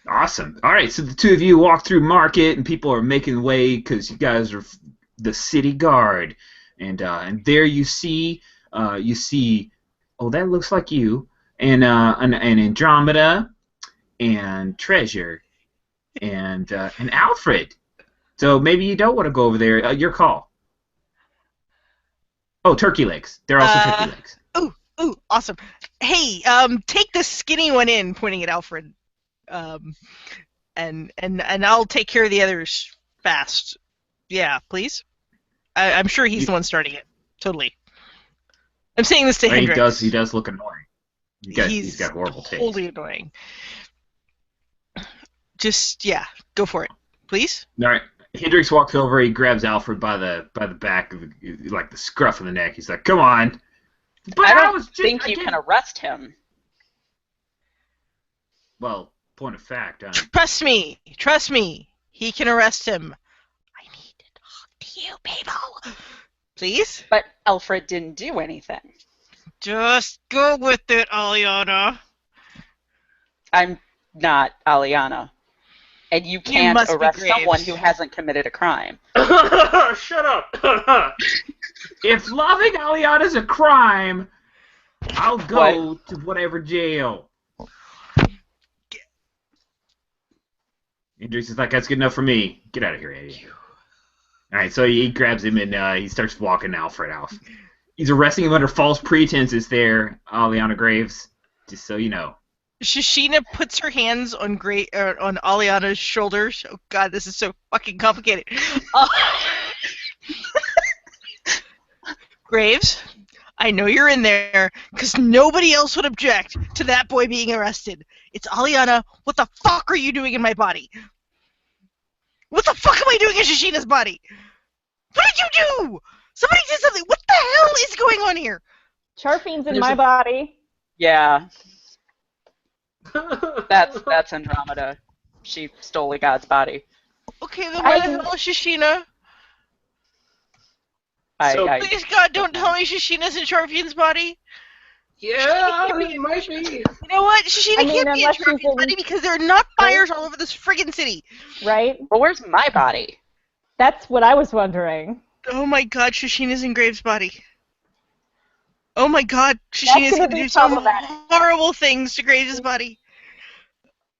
Awesome. All right, so the two of you walk through market, and people are making way because you guys are the city guard, and there you see, oh, that looks like you, and Andromeda, and Treasure, and Alfred. So maybe you don't want to go over there. Your call. Oh, turkey legs. They're also turkey legs. Ooh, awesome. Hey, take the skinny one in, pointing at Alfred. And I'll take care of the others fast. Yeah, please. I'm sure he's the one starting it. Totally. I'm saying this to Hendrix. He does look annoying. He's got horrible taste. Totally annoying. Just go for it, please. All right. Hendrix walks over. He grabs Alfred by the back of the scruff of the neck. He's like, "Come on." But I don't think you can arrest him. Well, point of fact. Trust me. He can arrest him. I need to talk to you, people. Please? But Alfred didn't do anything. Just go with it, Aliana. I'm not Aliana. And you can't arrest someone who hasn't committed a crime. Shut up! If loving Aliana's a crime, I'll go to whatever jail. Idris is like, that's good enough for me. Get out of here, Eddie. Alright, so he grabs him and he starts walking Alfred out. He's arresting him under false pretenses there, Aliana Graves, just so you know. Shishina puts her hands on on Aliana's shoulders. Oh god, this is so fucking complicated. Graves, I know you're in there, because nobody else would object to that boy being arrested. It's Aliana. What the fuck are you doing in my body? What the fuck am I doing in Shishina's body? What did you do? Somebody did something. What the hell is going on here? Charfine's in my body. Yeah. That's Andromeda. She stole a god's body. Okay, then where the hell is Shishina? Please, God, don't tell me Shishina's in Charfine's body. Yeah, it might be. You know what? Shishina can't be in Charfine's body because there are not fires all over this friggin' city. Right? Well, where's my body? That's what I was wondering. Oh my god, Shishina's in Graves' body. Oh my god, Shishina's going to do some horrible things to Graves' body.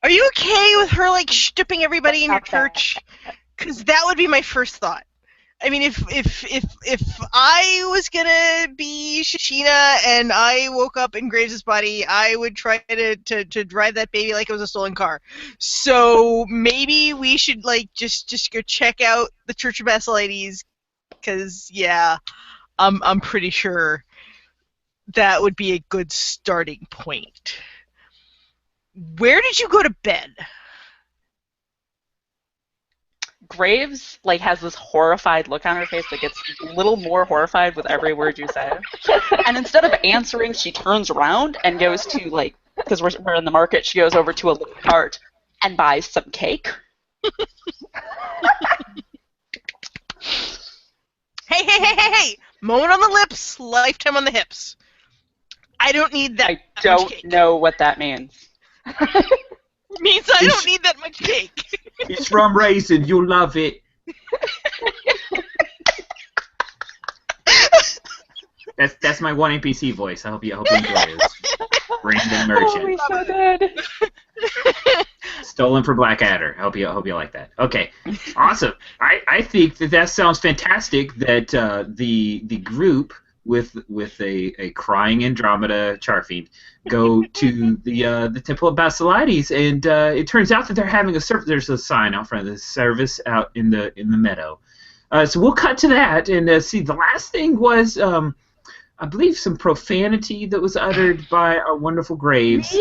Are you okay with her, like, stripping everybody in your church? Because that would be my first thought. I mean, if I was gonna be Shishina and I woke up in Graves' body, I would try to drive that baby like it was a stolen car. So maybe we should like just go check out the Church of Basilides, because yeah, I'm pretty sure that would be a good starting point. Where did you go to bed? Graves has this horrified look on her face that gets a little more horrified with every word you say. And instead of answering, she turns around and goes to because we're in the market, she goes over to a little cart and buys some cake. Hey! Moment on the lips, lifetime on the hips. I don't need that. I don't know what that means. Means I don't need that much cake. It's rum raisin. You'll love it. That's my one NPC voice. I hope you enjoy it. Brandon Merchant. Oh, so good. Stolen for Blackadder. I hope you like that. Okay, awesome. I think that sounds fantastic. That the group with a crying Andromeda Charfiend go to the Temple of Basilides, and it turns out that they're having a service. There's a sign out front of the service out in the meadow. So we'll cut to that and see. The last thing was, I believe, some profanity that was uttered by our wonderful Graves.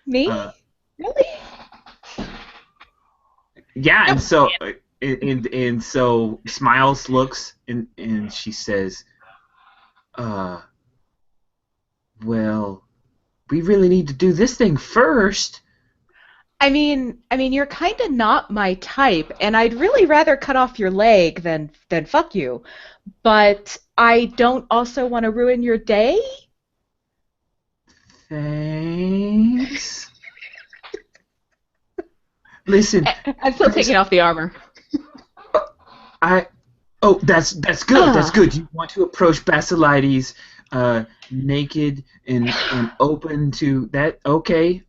Me? Really? Yeah, and so and so Smiles looks and she says, well, we really need to do this thing first. I mean, you're kind of not my type, and I'd really rather cut off your leg than fuck you. But I don't also want to ruin your day. Thanks. Listen, I'm still taking off the armor. Oh, that's good. That's good. You want to approach Basilides naked and open to that? Okay,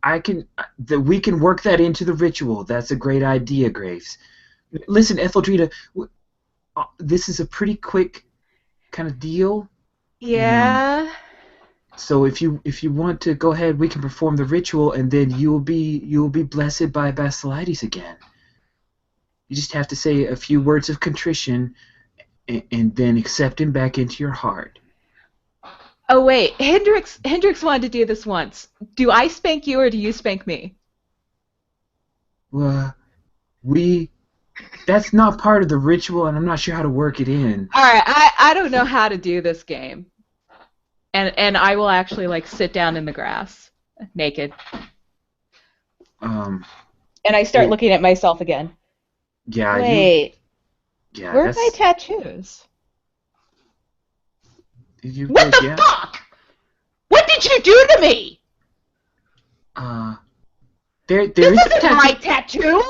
we can work that into the ritual. That's a great idea, Graves. Listen, Etheldrita, this is a pretty quick kind of deal. Yeah. So if you want to go ahead, we can perform the ritual, and then you'll be blessed by Basilides again. You just have to say a few words of contrition, and then accept him back into your heart. Oh wait, Hendrix wanted to do this once. Do I spank you or do you spank me? Well, that's not part of the ritual, and I'm not sure how to work it in. All right, I don't know how to do this game. And I will actually sit down in the grass, naked. And I start looking at myself again. Yeah. Wait. Yeah. Where are my tattoos? What the fuck? What did you do to me? There this is isn't my tattoo.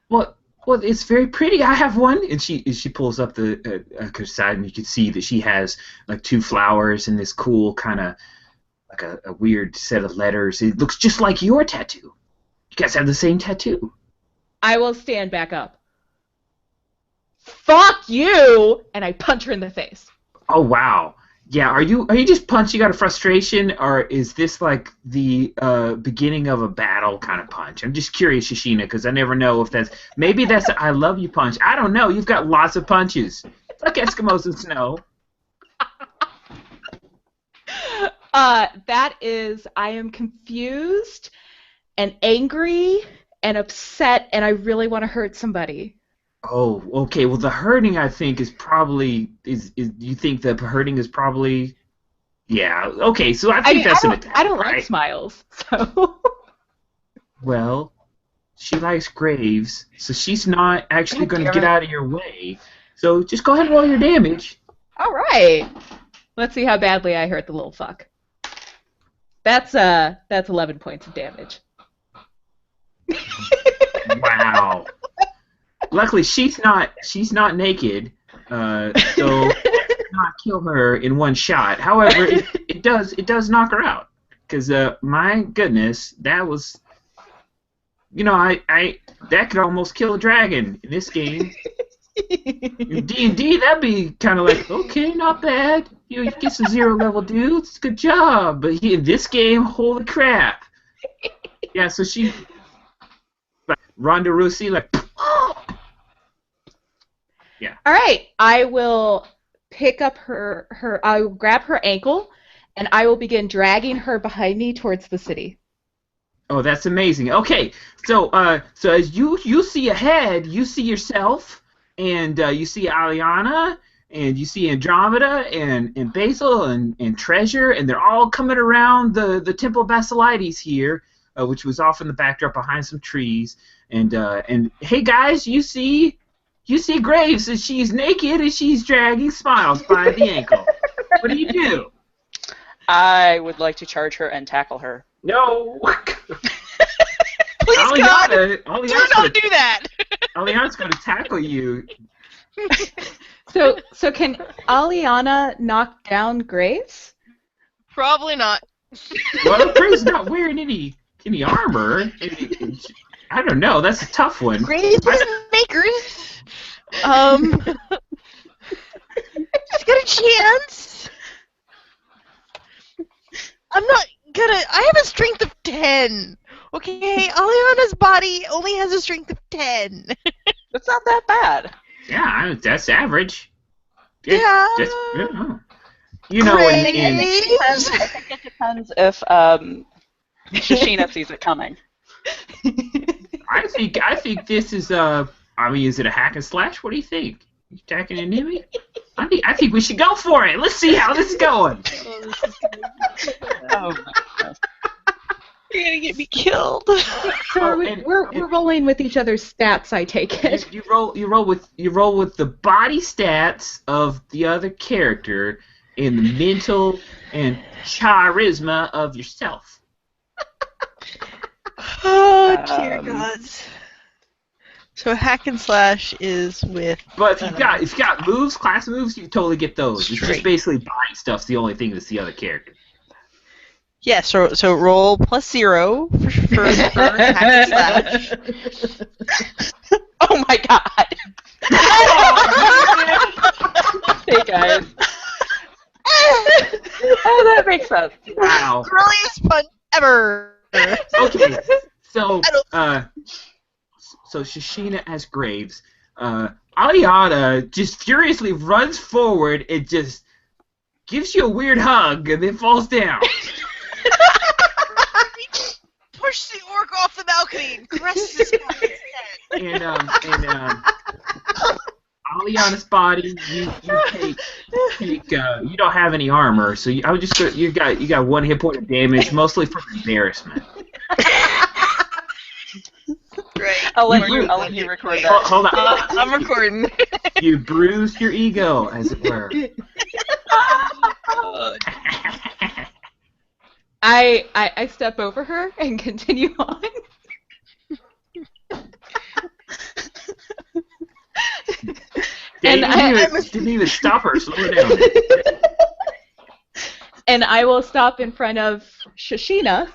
Well, it's very pretty. I have one, and she pulls up the her side, and you can see that she has two flowers and this cool kind of a weird set of letters. It looks just like your tattoo. You guys have the same tattoo. I will stand back up. Fuck you! And I punch her in the face. Oh wow. Yeah, are you just punching out of frustration, or is this the beginning of a battle kind of punch? I'm just curious, Shishina, because I never know if that's an I love you punch. I don't know. You've got lots of punches. It's like Eskimos in snow. That is, I am confused and angry and upset, and I really want to hurt somebody. Oh, okay. Well, the hurting, I think, is probably you think the hurting is probably, yeah. Okay, so I think that's an attack. I don't right? like Smiles, so. Well, she likes Graves, so she's not actually going to get out of your way. So just go ahead and roll your damage. All right. Let's see how badly I hurt the little fuck. That's 11 points of damage. Wow. Luckily, she's not naked, so not kill her in one shot. However, it does knock her out. Because my goodness, that was, that could almost kill a dragon in this game. In D&D, that'd be kind of okay, not bad. You get some 0 level dudes, good job. But in this game, holy crap. Yeah, so she, Ronda Rousey, Yeah. All right, I will pick up I will grab her ankle, and I will begin dragging her behind me towards the city. Oh, that's amazing. Okay, so as you see ahead, you see yourself, and you see Aliana, and you see Andromeda, and Basil, and Treasure, and they're all coming around the Temple of Basilides here, which was off in the backdrop behind some trees. And hey guys, you see Graves, and she's naked, and she's dragging Smiles by the ankle. What do you do? I would like to charge her and tackle her. No. Please, God, do Aliana's not do that. Aliana's going to tackle you. So can Aliana knock down Graves? Probably not. Well, Graves not wearing any armor. I don't know. That's a tough one. Graves makers. She's got a chance. I'm not gonna. I have a strength of 10. Okay, Aliana's body only has a strength of 10. That's not that bad. Yeah, that's average. Yeah. You know, I think it depends if Shashina sees it coming. I think this is is it a hack and slash? What do you think? You attacking an enemy? I think we should go for it. Let's see how this is going. Oh my goodness. You're gonna get me killed. So we're rolling with each other's stats, I take it. You roll with the body stats of the other character and the mental and charisma of yourself. Oh dear gods. So hack and slash is with. But if you got moves, class moves, you can totally get those. It's just Straight. basically body stuff's the only thing that's the other character. Yeah, so roll +0 for hack and slash. Oh my god. Hey guys. Oh, that makes sense. Wow. Earliest fun ever. Okay, so Shashina as Graves, Aliana just furiously runs forward and just gives you a weird hug and then falls down. Push the orc off the balcony and caress his head. And Aliana's body, you take you don't have any armor, so I would just go, you got 1 hit point of damage, mostly from embarrassment. Right. I'll let you record that. Hold on. I'm recording. You bruised your ego, as it were. I step over her and continue on. Didn't even stop her. Slow her down. And I will stop in front of Shashina,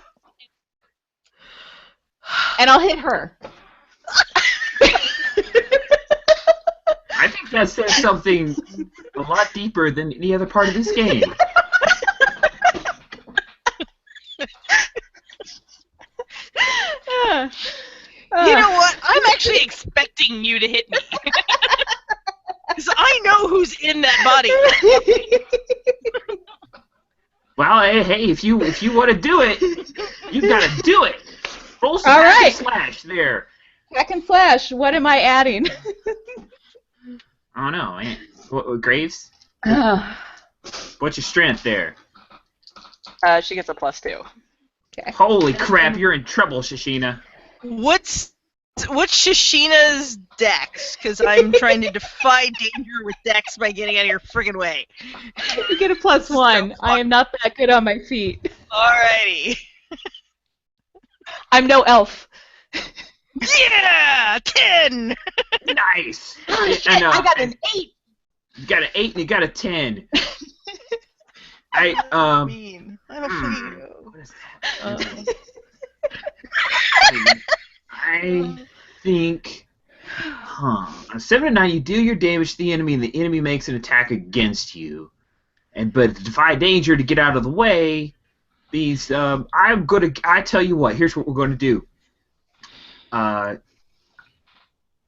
and I'll hit her. I think that says something a lot deeper than any other part of this game. You know what? I'm actually expecting you to hit me. Because I know who's in that body. Well, hey, if you want to do it, you gotta do it. Roll some All hack right. and slash there. Hack and slash. What am I adding? I don't know. What Graves? What's your strength there? She gets a +2. Okay. Holy crap! You're in trouble, Shashina. What's Shashina's dex? Because I'm trying to defy danger with dex by getting out of your friggin' way. You get a +1. I am not that good on my feet. Alrighty. I'm no elf. Yeah! 10! Nice. Oh, shit, And, I got an 8. You got an 8 and you got a 10. Mean. I don't fucking know. What is that? I think, on 7 to 9, you do your damage to the enemy, and the enemy makes an attack against you. But to defy danger to get out of the way, these I tell you what. Here's what we're going to do.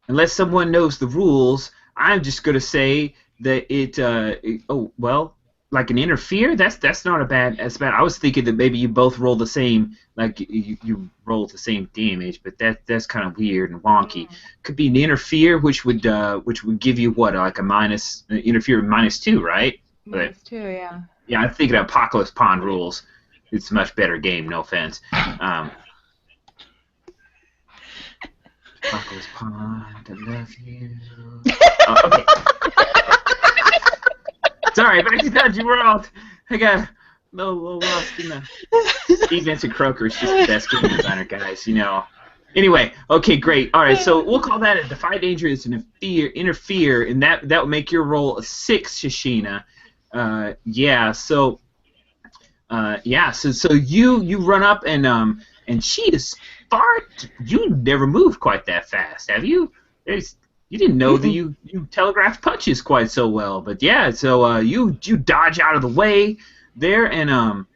Unless someone knows the rules, I'm just going to say oh well, like an interfere. That's not a bad. That's bad. I was thinking that maybe you both roll the same, like you roll the same damage, but that's kind of weird and wonky. Could be an interfere, which would give you what, like a minus interfere -2, right? -2, yeah. Yeah, I'm thinking of Apocalypse Pond rules. It's a much better game. No offense. Apocalypse Pond, I love you. Okay. Sorry, back to Dungeon World. I got a little lost in the... Steve Vincent Croker is just the best game designer, guys, you know. Anyway, okay, great. All right, so we'll call that a Defy Danger is an interfere, and that will make your roll a 6, Shashina. So you run up and she is far. You never moved quite that fast, have you? You didn't know that you telegraphed punches quite so well, but yeah. So you dodge out of the way there, and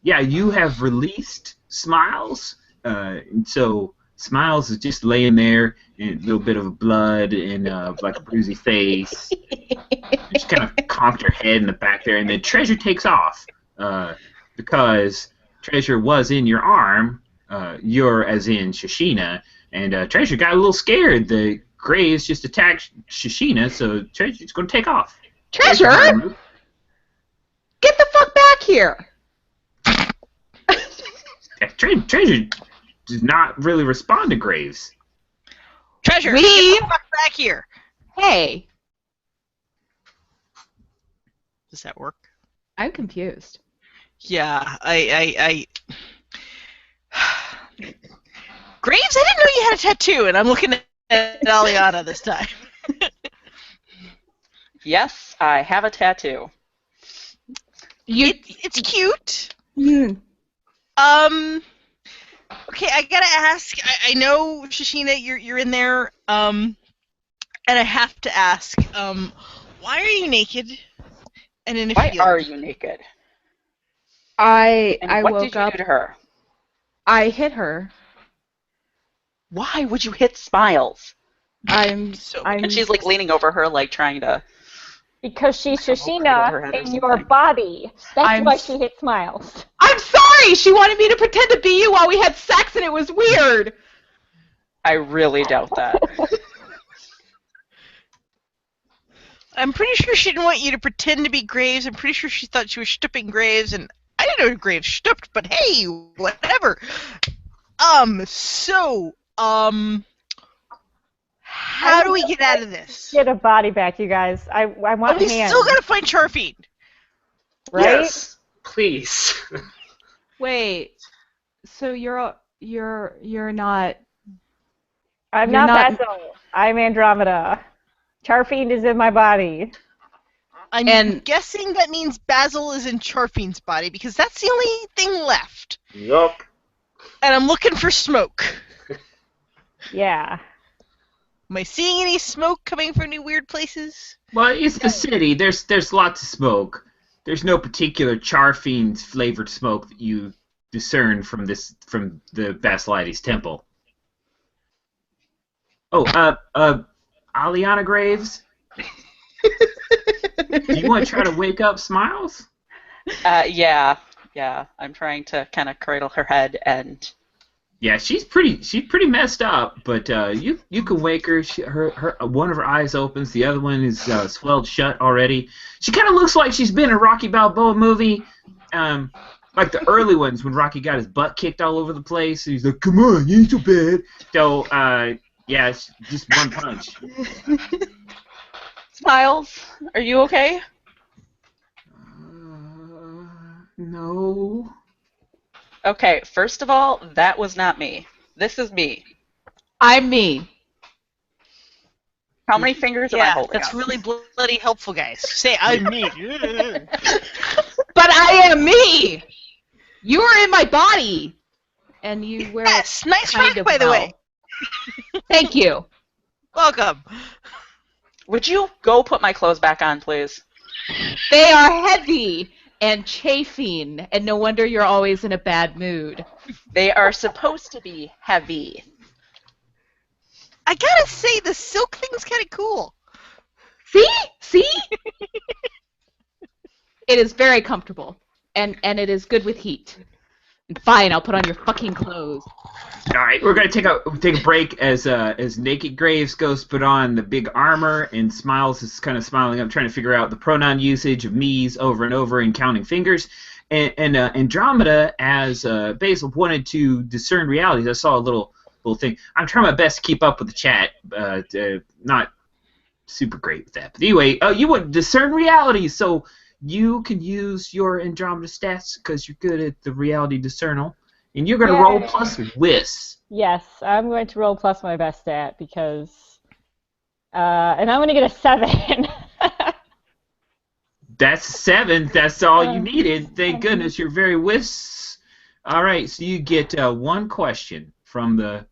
you have released Smiles. And so Smiles is just laying there in a little bit of blood and like a bruisey face. Just kind of conked her head in the back there, and then Treasure takes off because Treasure was in your arm. You're as in Shashina, and Treasure got a little scared. The Graves just attacked Shashina, so Treasure's going to take off. Treasure? Get the fuck back here! Treasure does not really respond to Graves. Treasure, get the fuck back here! Hey! Does that work? I'm confused. Yeah, I Graves, I didn't know you had a tattoo, and I'm looking at Aliana this time. Yes, I have a tattoo. It's cute. Mm. Okay, I gotta ask. I know, Shashina, you're in there. And I have to ask. Why are you naked? And in a Why field? are you naked? I what woke did you up. do to her? I hit her. Why would you hit Smiles? I'm. And she's like leaning over her, like trying to. Because she's over her Shashina head or in your something. body. That's I'm why s- she hit Smiles. I'm sorry. She wanted me to pretend to be you while we had sex, and it was weird. I really doubt that. I'm pretty sure she didn't want you to pretend to be Graves. I'm pretty sure she thought she was stooping Graves, and I didn't know Graves stooped, but hey, whatever. How do we get out of this? Get a body back, you guys. I want We hands. still gotta find Charfiend. Right? Yes, please. Wait. So you're not. I'm You're not not- Basil. I'm Andromeda. Charfiend is in my body. I'm guessing that means Basil is in Charfiend's body, because that's the only thing left. Yup. And I'm looking for smoke. Yeah. Am I seeing any smoke coming from any weird places? Well, it's the city. There's lots of smoke. There's no particular Charfiend flavored smoke that you discern from the Basilides temple. Oh, Aliana Graves. Do you want to try to wake up Smiles? Yeah. I'm trying to kind of cradle her head and. Yeah, she's pretty messed up, but you can wake her. Her one of her eyes opens, the other one is swelled shut already. She kind of looks like she's been in a Rocky Balboa movie, like the early ones when Rocky got his butt kicked all over the place. And he's like, "Come on, you ain't so bad." So yeah, it's just one punch. Smiles, are you okay? No. Okay, first of all, that was not me. This is me. I'm me. How many fingers am I Yeah, holding that's up? really bloody helpful, guys. Say, I'm me. But I am me. You are in my body, and you wear Yes, nice kind fact, of by the well. way. Thank you. Welcome. Would you go put my clothes back on, please? They are heavy and chafing, and no wonder you're always in a bad mood. They are supposed to be heavy. I gotta say, the silk thing's kind of cool. See? See? It is very comfortable, and it is good with heat. And fine, I'll put on your fucking clothes. All right, we're gonna take a break as Naked Graves goes to put on the big armor and Smiles is kind of smiling up, trying to figure out the pronoun usage of me's over and over and counting fingers. And Andromeda, as Basil wanted to discern realities, I saw a little thing. I'm trying my best to keep up with the chat, not super great with that. But anyway, you would discern realities, so you can use your Andromeda stats because you're good at the reality discernal. And you're going to roll plus whiz. Yes, I'm going to roll plus my best stat because... and I'm going to get a 7. That's 7. That's all you needed. Thank goodness. You're very whiz. All right, so you get one question from the...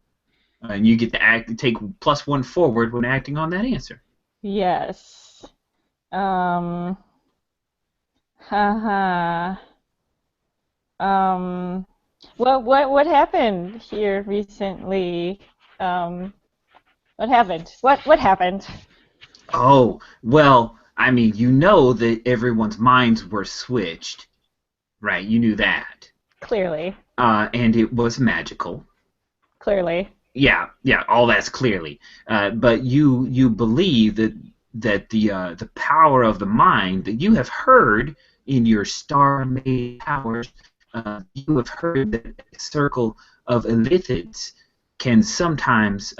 and you get to take +1 forward when acting on that answer. Yes. What happened here recently? What happened? What happened? Oh, well, I mean, you know that everyone's minds were switched, right? You knew that. Clearly. And it was magical. Clearly. Yeah, all that's clearly. But you believe that the power of the mind that you have heard in your star-made powers, you have heard that a circle of illithids can sometimes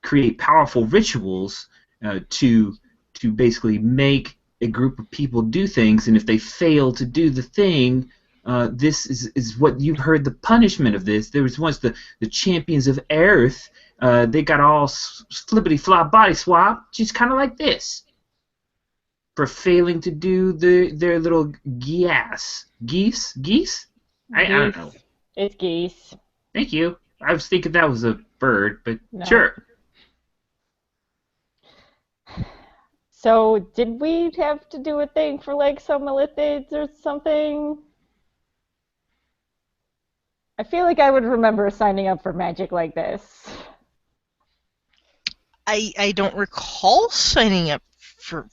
create powerful rituals to basically make a group of people do things, and if they fail to do the thing, this is what you've heard the punishment of this. There was once the champions of Earth, they got all flippity-flop body swap, just kind of like this, for failing to do their little geese? I don't know. It's geese. Thank you. I was thinking that was a bird, but No. sure. So, did we have to do a thing for, like, some illithids or something? I feel like I would remember signing up for magic like this. I don't recall signing up for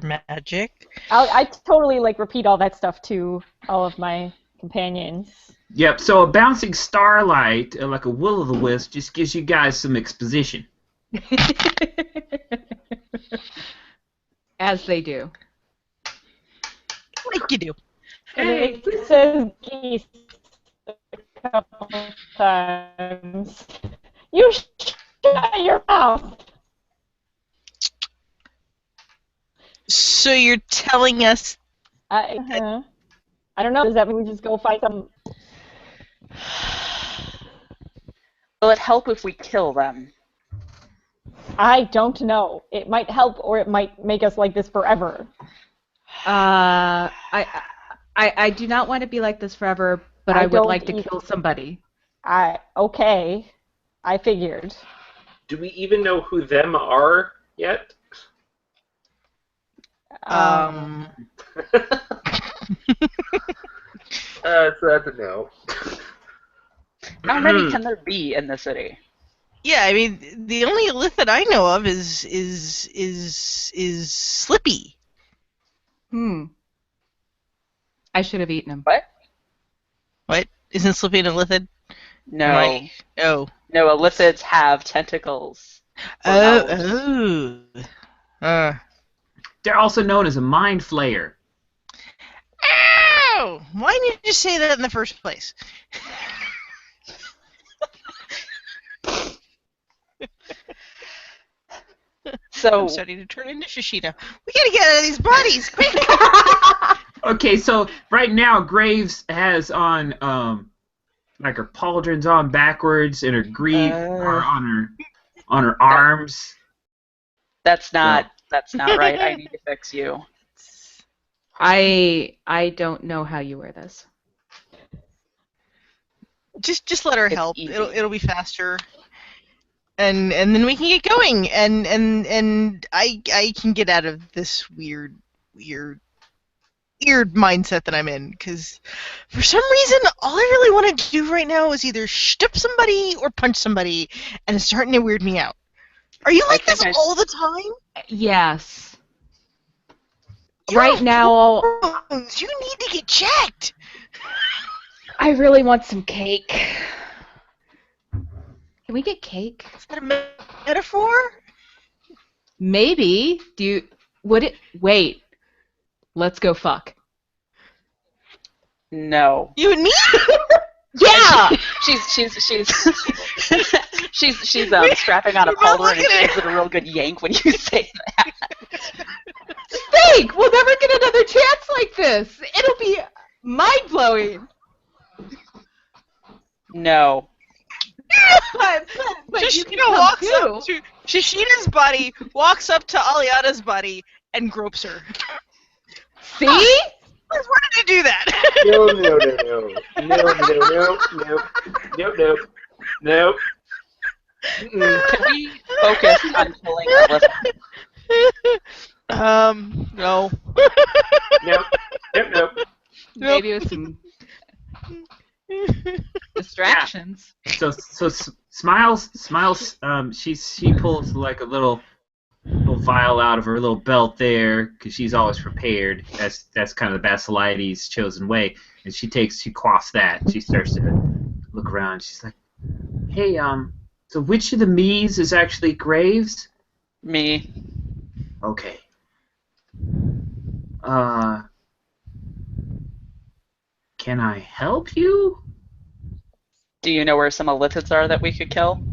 magic. I totally, like, repeat all that stuff to all of my companions. Yep, so a bouncing starlight, like a will-o'-the-wisp, just gives you guys some exposition. As they do. Like you do. And it says geese a couple times. You shut your mouth! So you're telling us... I don't know. Does that mean we just go find some... Will it help if we kill them? I don't know. It might help, or it might make us like this forever. I do not want to be like this forever, but I would like to kill somebody. Okay. I figured. Do we even know who them are yet? Um... So that's a no. How many can there be in the city? Yeah, I mean, the only illithid I know of is Slippy. I should have eaten him. What? What? Isn't Slippy an illithid? No. Oh. No, illithids have tentacles. Oh. They're also known as a mind flayer. Ow! Why didn't you say that in the first place? So I'm starting to turn into Shishina. We gotta get out of these bodies, quick! Okay, so right now Graves has on like her pauldrons on backwards and her greave are on her arms. that's not right. I need to fix you. I don't know how you wear this. Just let her It's help. easy. It'll be faster. And then we can get going, and I can get out of this weird mindset that I'm in, because for some reason all I really want to do right now is either shtup somebody or punch somebody, and it's starting to weird me out. Are you I like think this all the time? Yes. You're Right now, Rose, you need to get checked. I really want some cake. can we get cake? Is that a metaphor? Maybe. Wait. Let's go fuck. No. You and me? Yeah! She's she's strapping on a You're not pauldron and looking she at gives it a real good yank when you say that. Think! We'll never get another chance like this! It'll be mind-blowing! No. But you can Shishina come walks too. up to Shishina's buddy, walks up to Aliana's buddy, and gropes her. See? Where did you do that? No, no, no, no. No, no, no, no. Nope, nope. Nope. Mm-mm. Can we focus on killing Alyssa? No. Nope. Nope, nope. Maybe with some distractions. So Smiles, she pulls like a little vial out of her little belt there because she's always prepared. That's kind of the Basilides' chosen way. And she quaffs that. She starts to look around. She's like, "Hey, so which of the me's is actually Graves?" Me. Okay. Can I help you? Do you know where some Elithids are that we could kill?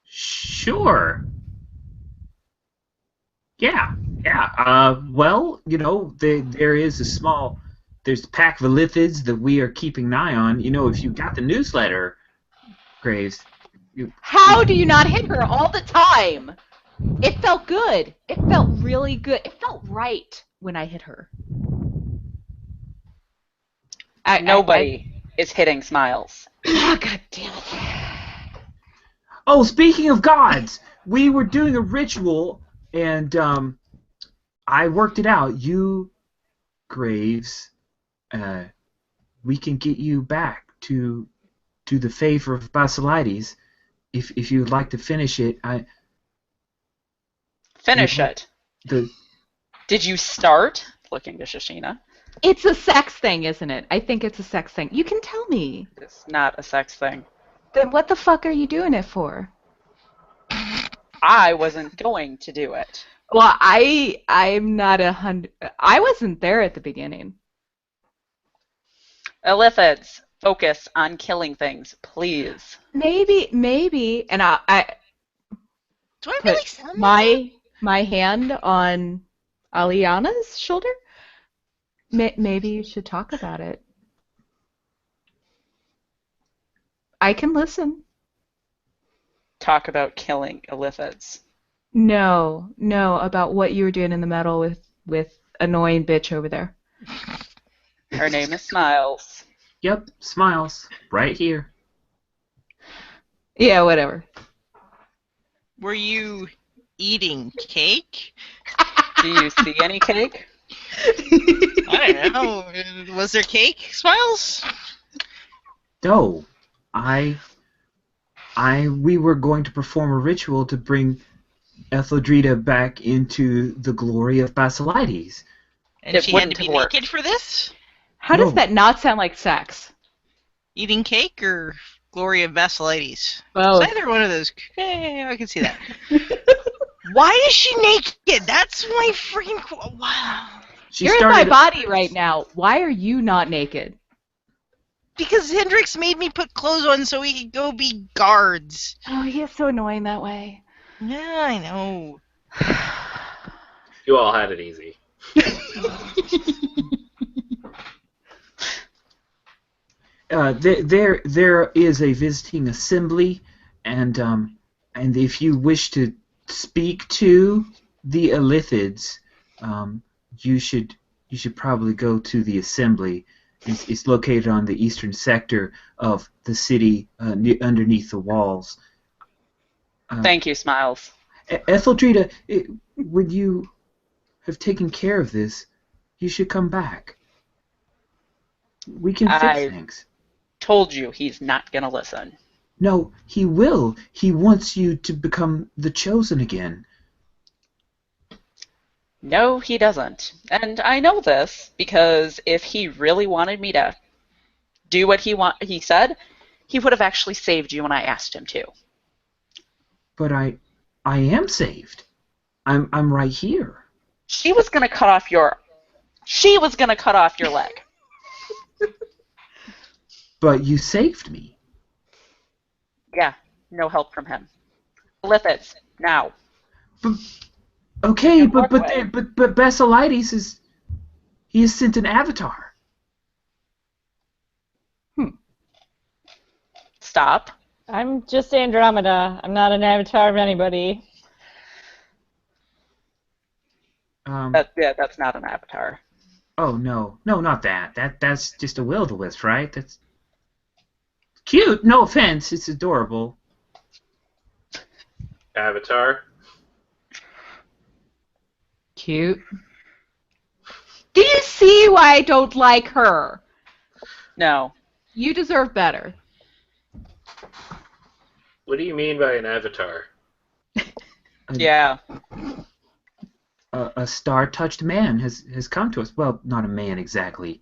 Sure. Yeah. Well, there's a pack of Elithids that we are keeping an eye on. If you got the newsletter, Graves. How do you not hit her all the time? It felt good. It felt really good. It felt right when I hit her. Nobody is hitting Smiles. Oh, God damn it. Oh, speaking of gods, we were doing a ritual, and I worked it out. You, Graves, we can get you back to the favor of Basilides if you would like to finish it. Finish it. The Did you start? Looking to Shishina. It's a sex thing, isn't it? I think it's a sex thing. You can tell me. It's not a sex thing. Then what the fuck are you doing it for? I wasn't going to do it. Well, I'm not 100. I wasn't there at the beginning. Elithids, focus on killing things, please. Maybe, and I Do I put really sound like my hand on Aliana's shoulder. Maybe you should talk about it. I can listen. Talk about killing Elithids. No, about what you were doing in the metal with annoying bitch over there. Her name is Smiles. Yep, Smiles, right here. Yeah, whatever. Were you eating cake? Do you see any cake? I don't know. Was there cake, Smiles? No, we were going to perform a ritual to bring Etheldrita back into the glory of Basilides. And It she had wouldn't to be have worked. naked for this? How No. does that not sound like sex? Eating cake or Glory of Basilides? Both. It's either one of those. Yeah, I can see that. Why is she naked? That's my freaking. Wow. She You're started, in my body right now. Why are you not naked? Because Hendrix made me put clothes on so we could go be guards. Oh, he is so annoying that way. Yeah, I know. You all had it easy. There is a visiting assembly, and if you wish to speak to the Elithids, you should probably go to the assembly. It's located on the eastern sector of the city, underneath the walls. Thank you, Smiles. Etheldrita, when you have taken care of this, you should come back. We can fix things. Told you he's not gonna listen. No, he will. He wants you to become the chosen again. No, he doesn't. And I know this because if he really wanted me to do what he said, he would have actually saved you when I asked him to. But I am saved. I'm right here. She was gonna cut off your leg. But you saved me. Yeah, no help from him. Lithids, now. Okay, Yeah, but walk away. Basilides has sent an avatar. Stop. I'm just Andromeda. I'm not an avatar of anybody. That's not an avatar. Oh no, not that. That's just a will-o-wisp, right? That's cute. No offense, it's adorable. Avatar. Cute. Do you see why I don't like her? No. You deserve better. What do you mean by an avatar? Yeah. A star-touched man has come to us. Well, not a man exactly.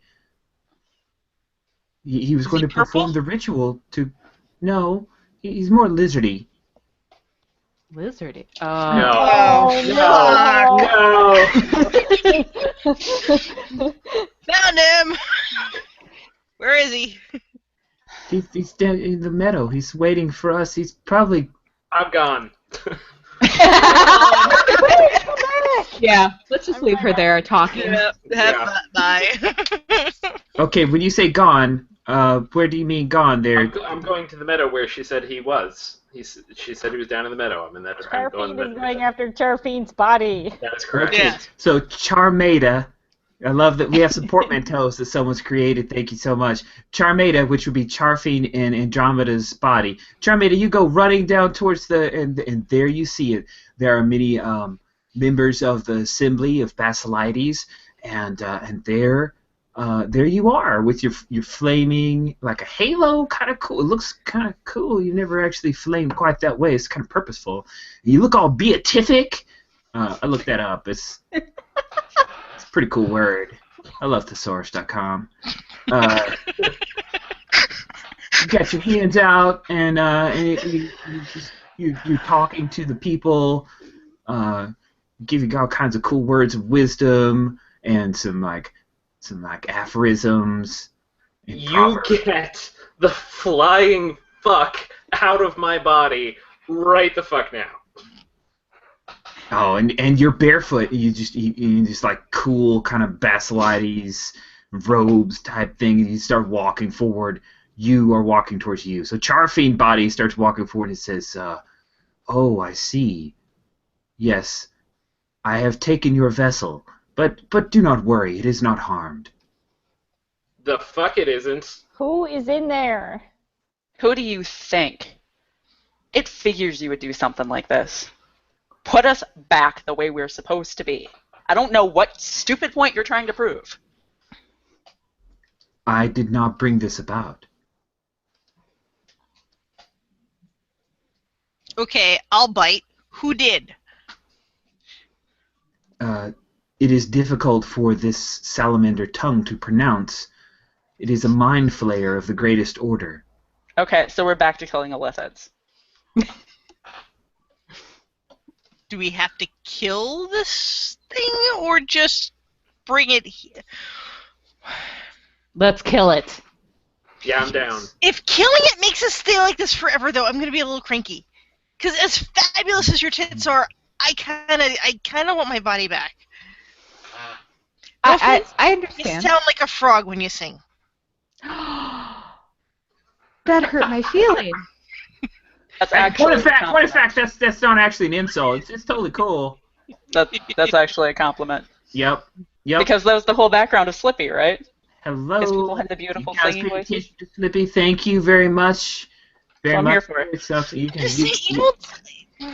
He was going to perform the ritual to... No, he's more lizardy. Lizardy. No. Found him! Where is he? He's down in the meadow. He's waiting for us. He's probably... I'm gone. Yeah, let's just leave her there talking. Bye. Okay, when you say gone, where do you mean gone there? I'm going to the meadow where she said he was. She said he was down in the meadow. I'm going Charfiend is going after Charfiend's body. That is correct. Okay, so Charmada, I love that we have some portmanteaus that someone's created. Thank you so much. Charmada, which would be Charfiend and Andromeda's body. Charmada, you go running down towards and there you see it. There are many members of the assembly of Basilides, and there you are with your flaming, like a halo, kind of cool. It looks kind of cool. You never actually flamed quite that way. It's kind of purposeful. You look all beatific. I looked that up. It's a pretty cool word. I love thesaurus.com. You got your hands out, and you're talking to the people. Give you all kinds of cool words of wisdom and some aphorisms. You get the flying fuck out of my body right the fuck now. Oh, and you're barefoot. You just like cool kind of Basilides robes type thing. And you start walking forward. You are walking towards you. So Charfiend body starts walking forward and says, "Oh, I see. Yes, I have taken your vessel, but do not worry. It is not harmed." The fuck it isn't. Who is in there? Who do you think? It figures you would do something like this. Put us back the way we're supposed to be. I don't know what stupid point you're trying to prove. I did not bring this about. Okay, I'll bite. Who did? It is difficult for this salamander tongue to pronounce. It is a mind flayer of the greatest order. Okay, so we're back to killing Illithids. Do we have to kill this thing or just bring it here? Let's kill it. Yeah, I'm down. If killing it makes us stay like this forever, though, I'm gonna be a little cranky. Because as fabulous as your tits are, I kind of want my body back. I You understand. sound like a frog when you sing. That hurt my feelings. That's actually What in fact, that's not actually an insult. It's totally cool. That's actually a compliment. Yep. Because that was the whole background of Slippy, right? Hello. His people had the beautiful You guys singing pay voices. attention to Slippy. Thank you very much. Very I'm much here for it. Stuff so you can, Just you- say you- evil.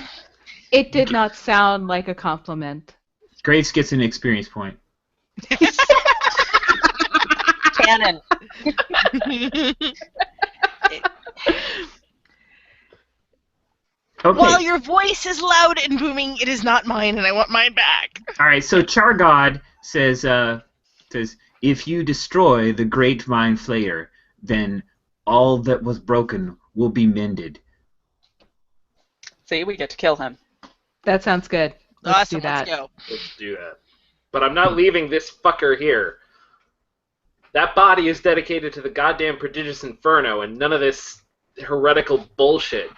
It did not sound like a compliment. Graves gets an experience point. Cannon. Okay. While your voice is loud and booming, it is not mine, and I want mine back. All right. So Chargod says, if you destroy the great mind flayer, then all that was broken will be mended. See, we get to kill him. That sounds good. Let's Awesome, do that. let's go. Let's do that. But I'm not leaving this fucker here. That body is dedicated to the goddamn prodigious inferno, and none of this heretical bullshit.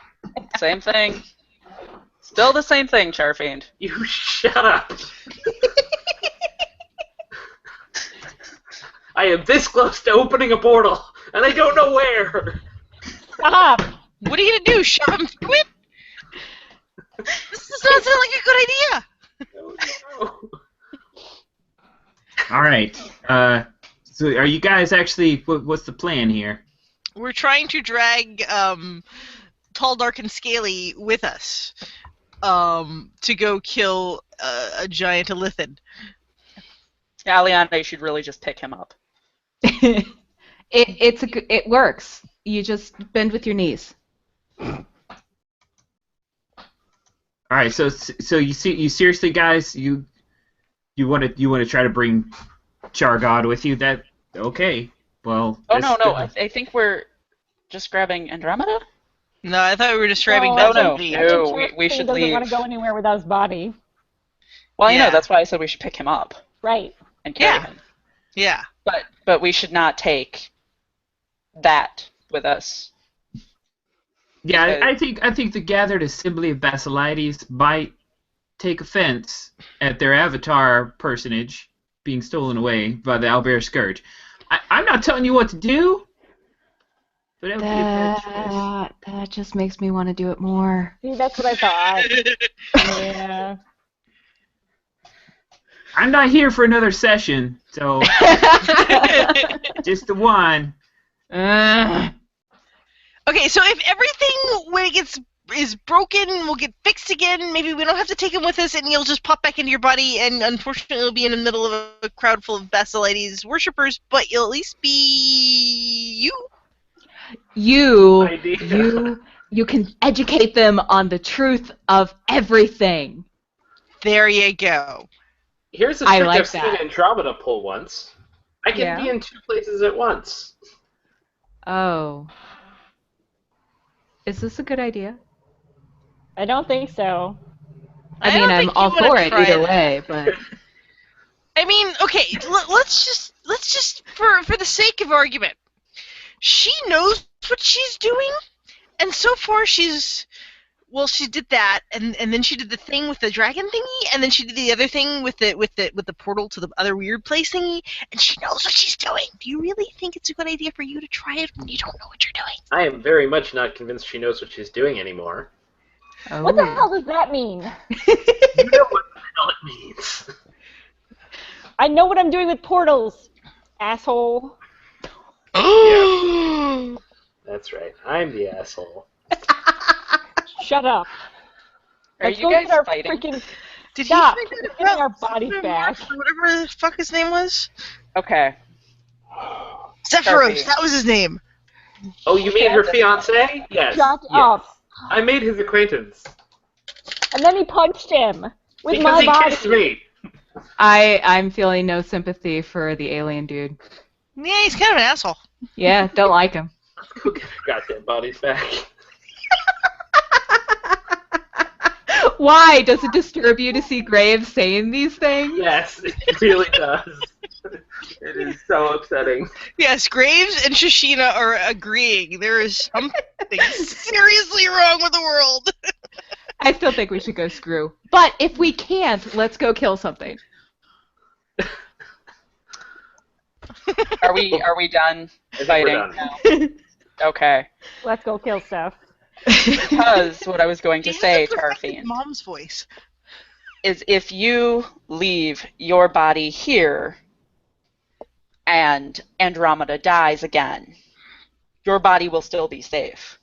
Same thing. Still the same thing, Charfiend. You shut up. I am this close to opening a portal, and I don't know where. Stop! What are you gonna do? Shove him through it? This does not sound like a good idea. No. All right. So are you guys actually? What's the plan here? We're trying to drag Tall, Dark, and Scaly with us to go kill a giant Elithan. Aliana, you should really just pick him up. It works. You just bend with your knees. All right. So you seriously, guys, you want to try to bring Chargod with you? That okay? Well. Oh no, I think we're just grabbing Andromeda. No, I thought we were just grabbing No, that no. zombie. We should doesn't leave. want to go anywhere without his body. Well, you Yeah. know, that's why I said we should pick him up Right. and carry Yeah. him. Yeah. But we should not take that with us. Yeah, Because- I think the gathered assembly of Basilides might take offense at their avatar personage being stolen away by the Owlbear Scourge. I'm not telling you what to do, but that would be a bad choice. That just makes me want to do it more. See, that's what I thought. Yeah. I'm not here for another session, so just the one. Okay, so if everything when it is broken will get fixed again, maybe we don't have to take him with us, and he'll just pop back into your body, and unfortunately he'll be in the middle of a crowd full of Basilides worshippers, but you'll at least be you. You can educate them on the truth of everything. There you go. Here's a I trick like I've seen that. Andromeda pull once. I can Yeah. be in two places at once. Oh. Is this a good idea? I don't think so. I don't mean, I'm think you all wanna for it try either that. way, but I mean, okay, let's just for the sake of argument, she knows what she's doing, and so far she did that, and then she did the thing with the dragon thingy, and then she did the other thing with the portal to the other weird place thingy, and she knows what she's doing. Do you really think it's a good idea for you to try it when you don't know what you're doing? I am very much not convinced she knows what she's doing anymore. What the hell does that mean? You know what the hell it means. I know what I'm doing with portals, asshole. That's right. I'm the asshole. Shut up. Are Let's you go guys get our fighting? freaking Did Stop. he find We're getting our bodies Sephiroth back. or whatever the fuck his name was? Okay. Sephiroth, Sharpie. that was his name. Oh, you mean her fiancé? Yes. Shut yes. up. I made his acquaintance. And then he punched him with Because my he body. kissed me. I'm feeling no sympathy for the alien dude. Yeah, he's kind of an asshole. Yeah, don't like him. Let's go get our goddamn bodies back. Why? Does it disturb you to see Graves saying these things? Yes, it really does. It is so upsetting. Yes, Graves and Shishina are agreeing. There is something seriously wrong with the world. I still think we should go screw. But if we can't, let's go kill something. Are we done I think fighting we're done. now? Okay. Let's go kill stuff. Because what I was going to say, Tarfian, Mom's voice. is if you leave your body here and Andromeda dies again, your body will still be safe.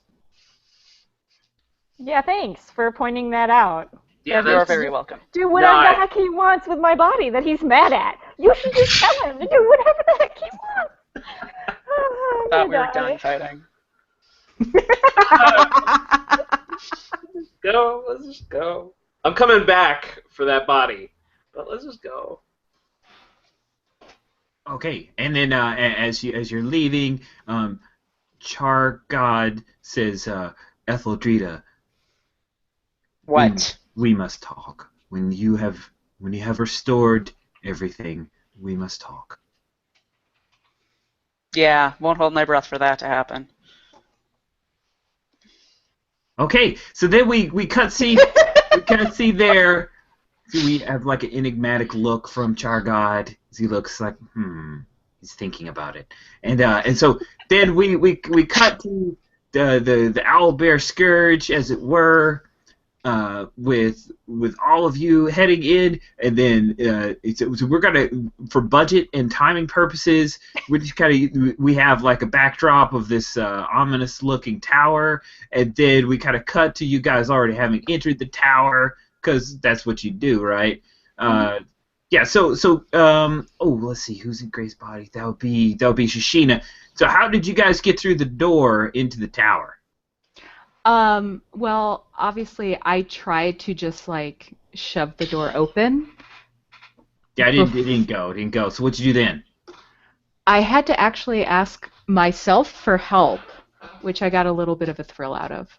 Yeah, thanks for pointing that out. Yeah, You're that's- very welcome. Do whatever No, the I- heck he wants with my body that he's mad at. You should just tell him to do whatever the heck he wants. Oh, I'm Thought we gonna were die. done fighting. Go. Let's just go. I'm coming back for that body, but let's just go. Okay, and then as you're leaving, Char God says, Etheldrita, What? we must talk. When you have restored everything, we must talk. Yeah, won't hold my breath for that to happen. Okay, so then we cut see there. So we have like an enigmatic look from Chargod. He looks like he's thinking about it, and so then we cut to the Owlbear Scourge, as it were, with all of you heading in, and then so we're gonna, for budget and timing purposes, we have like a backdrop of this ominous looking tower, and then we kind of cut to you guys already having entered the tower, because that's what you do, right? Yeah. So let's see, who's in Gray's body? That would be Shishina. So how did you guys get through the door into the tower? Well, obviously, I tried to just like shove the door open. Yeah, it didn't go. So what'd you do then? I had to actually ask myself for help, which I got a little bit of a thrill out of.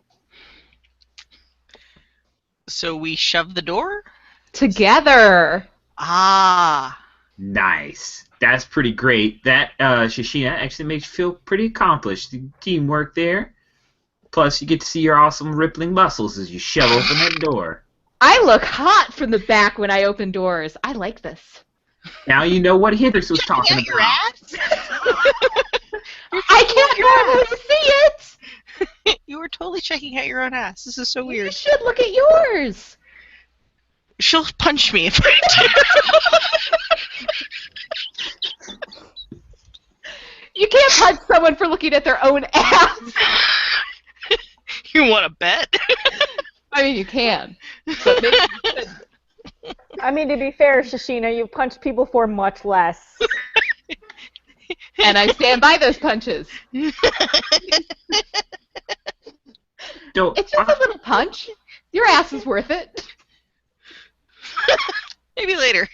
So we shoved the door? Together! Ah. Nice. That's pretty great. That, Shishina, actually makes you feel pretty accomplished. The teamwork there. Plus, you get to see your awesome rippling muscles as you shove open that door. I look hot from the back when I open doors. I like this. Now you know what Hendrix was talking about. Your ass? I can't normally see it! You were totally checking out your own ass. This is so weird. You should look at yours. She'll punch me if I do. You can't punch someone for looking at their own ass. You want to bet? I mean, you can. But maybe you should. I mean, to be fair, Shishina, you've punched people for much less. And I stand by those punches. Don't, It's just a little punch. Your ass is worth it. Maybe later.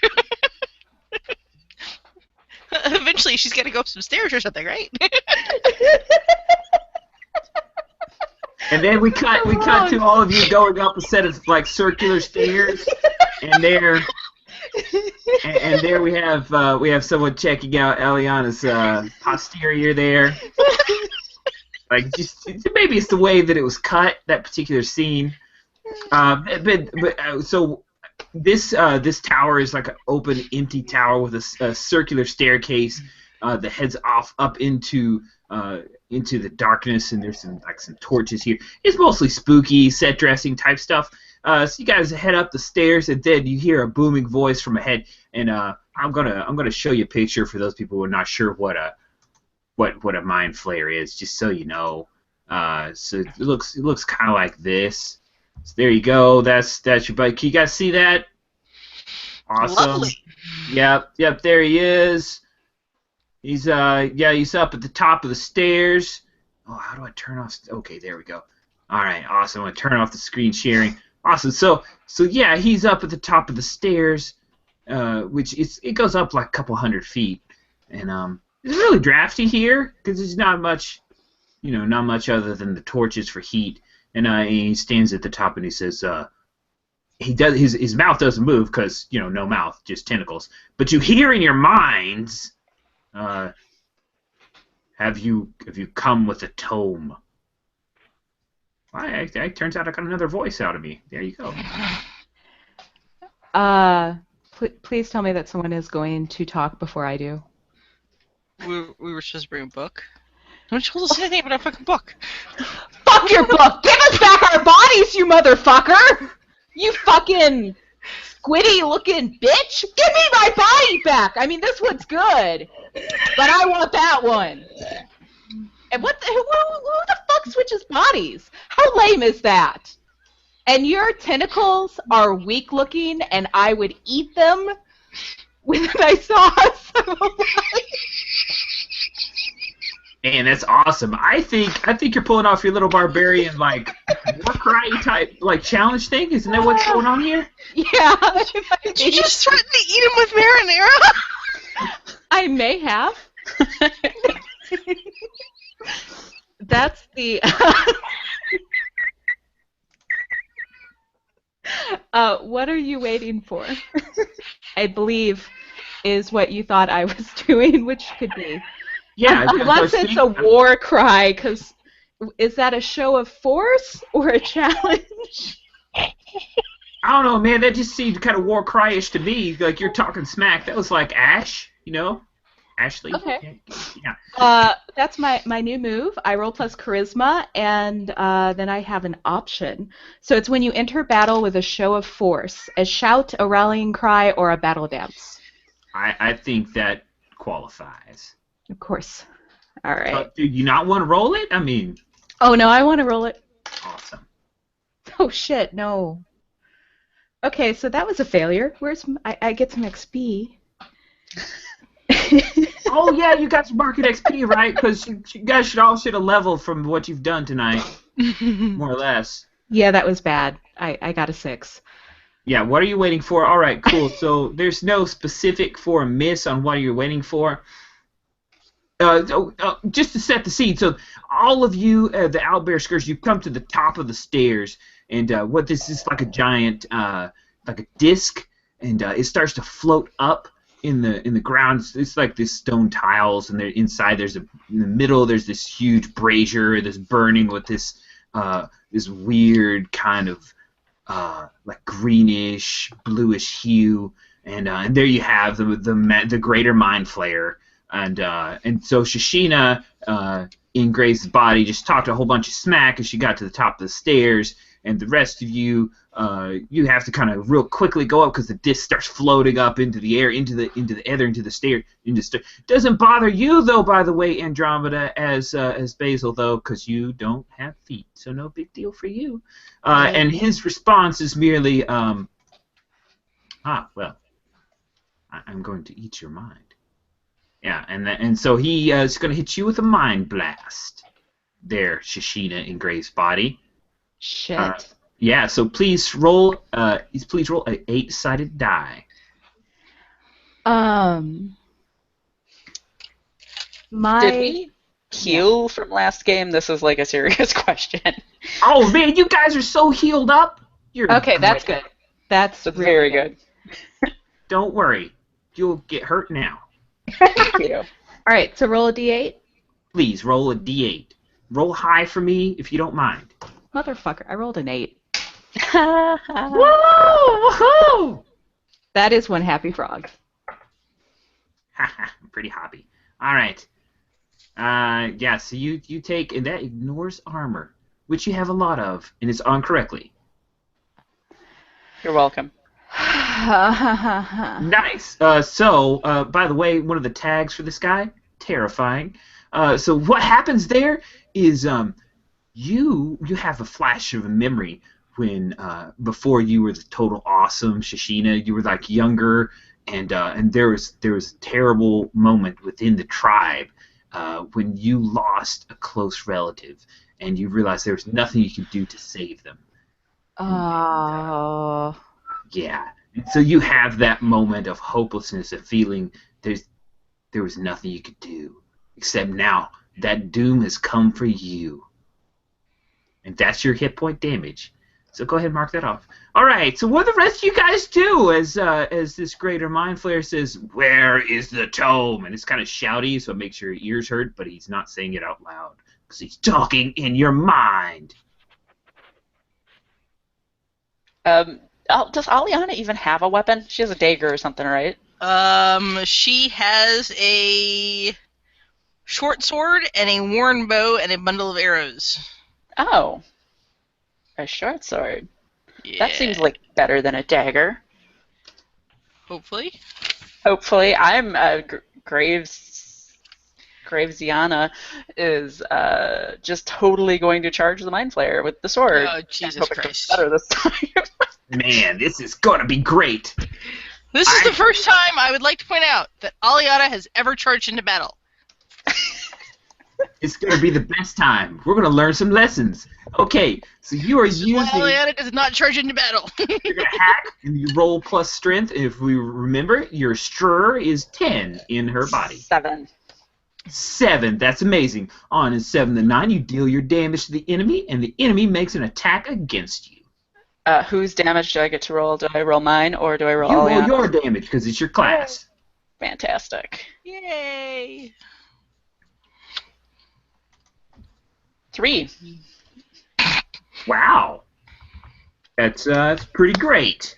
Eventually, she's got to go up some stairs or something, right? And then we cut to all of you going up a set of like circular stairs, and there we have someone checking out Aliana's posterior there. Like, just maybe it's the way that it was cut, that particular scene. So this tower is like an open, empty tower with a circular staircase that heads off up into the darkness, and there's some torches here. It's mostly spooky set dressing type stuff. So you guys head up the stairs, and then you hear a booming voice from ahead. And I'm gonna show you a picture for those people who are not sure what a mind flayer is, just so you know. So it looks kind of like this. So there you go. That's your buddy. Can you guys see that? Awesome. Lovely. Yep. There he is. He's up at the top of the stairs. Oh, how do I turn off? Okay, there we go. All right, awesome. I'm gonna turn off the screen sharing. Awesome. So yeah, he's up at the top of the stairs, which it goes up like a couple hundred feet, and it's really drafty here because there's not much other than the torches for heat. And he stands at the top and he says, his mouth doesn't move because no mouth, just tentacles. But you hear in your minds. Have you come with a tome? Well, turns out I got another voice out of me. There you go. Please tell me that someone is going to talk before I do. We were supposed to bring a book. No one told us anything about a fucking book. Fuck your book! Give us back our bodies, you motherfucker! You fucking squiddy-looking bitch! Give me my body back! I mean, this one's good, but I want that one. And who the fuck switches bodies? How lame is that? And your tentacles are weak-looking, and I would eat them with a nice sauce. Man, that's awesome. I think you're pulling off your little barbarian war cry type like challenge thing? Isn't that what's going on here? Yeah. Did you just threaten to eat him with marinara? I may have. That's the. What are you waiting for? I believe is what you thought I was doing, which could be. Yeah. Unless it's a war cry, because is that a show of force or a challenge? I don't know, man. That just seemed kind of war cry-ish to me. Like you're talking smack. That was like Ash, you know? Ashley. Okay. Yeah. That's my new move. I roll plus charisma, and then I have an option. So it's when you enter battle with a show of force, a shout, a rallying cry, or a battle dance. I think that qualifies. Of course. All right. Do you not want to roll it? I mean. Oh no, I want to roll it. Awesome. Oh shit, no. Okay, so that was a failure. I get some XP. Oh yeah, you got your market XP, right? Because you guys should all hit a level from what you've done tonight, more or less. Yeah, that was bad. I got a 6. Yeah, what are you waiting for? All right, cool. So there's no specific for a miss on what you're waiting for. Just to set the scene, so all of you, the Owlbear Scourge, you come to the top of the stairs, and what this is like a giant, like a disc, and it starts to float up in the ground. It's like this stone tiles, and inside in the middle there's this huge brazier that's burning with this weird kind of like greenish, bluish hue, and there you have the greater mind flayer. And so Shishina in Grace's body just talked a whole bunch of smack as she got to the top of the stairs, and the rest of you you have to kind of real quickly go up because the disc starts floating up into the air, into the stair. Doesn't bother you though, by the way, Andromeda, as Basil though, because you don't have feet, so no big deal for you. And his response is merely, well, I'm going to eat your mind. Yeah, and so he is going to hit you with a mind blast. There, Shishina in Gray's body. Shit. Yeah, so please roll. Please roll an 8-sided die. Did we heal from last game? This is like a serious question. Oh man, you guys are so healed up. You're Okay, great. that's good. That's very good. Don't worry, you'll get hurt now. Thank you. All right, so roll a d8. Please roll a d8. Roll high for me if you don't mind. Motherfucker, I rolled an 8. Whoa! Woohoo! That is one happy frog. Haha, pretty happy. All right. Yeah. So you take, and that ignores armor, which you have a lot of, and it's on correctly. You're welcome. Nice. So, by the way, one of the tags for this guy, terrifying. So what happens there is you have a flash of a memory when before you were the total awesome Shishina, you were like younger, and there was a terrible moment within the tribe when you lost a close relative, and you realized there was nothing you could do to save them. Oh. Yeah. And so you have that moment of hopelessness, of feeling there was nothing you could do, except now that doom has come for you. And that's your hit point damage. So go ahead and mark that off. All right, so what do the rest of you guys do as this greater mind flayer says, "Where is the tome?" And it's kind of shouty, so it makes your ears hurt, but he's not saying it out loud because he's talking in your mind. Does Aliana even have a weapon? She has a dagger or something, right? She has a short sword and a worn bow and a bundle of arrows. Oh. A short sword. Yeah. That seems like better than a dagger. Hopefully. Hopefully. I'm Gravesiana is just totally going to charge the Mind Flayer with the sword. Oh, Jesus I hope it Christ. goes better this time. Man, this is going to be great. This is the first time I would like to point out that Aliana has ever charged into battle. It's going to be the best time. We're going to learn some lessons. Okay, so you are using... Aliana does not charge into battle. You're going to hack, and you roll plus strength. If we remember, your strur is 10 in her body. 7. 7. That's amazing. On a 7 to 9, you deal your damage to the enemy, and the enemy makes an attack against you. Whose damage do I get to roll? Do I roll mine, or do I roll You roll Aliana's? your damage, because it's your class. Fantastic. Yay! 3. Wow. That's pretty great.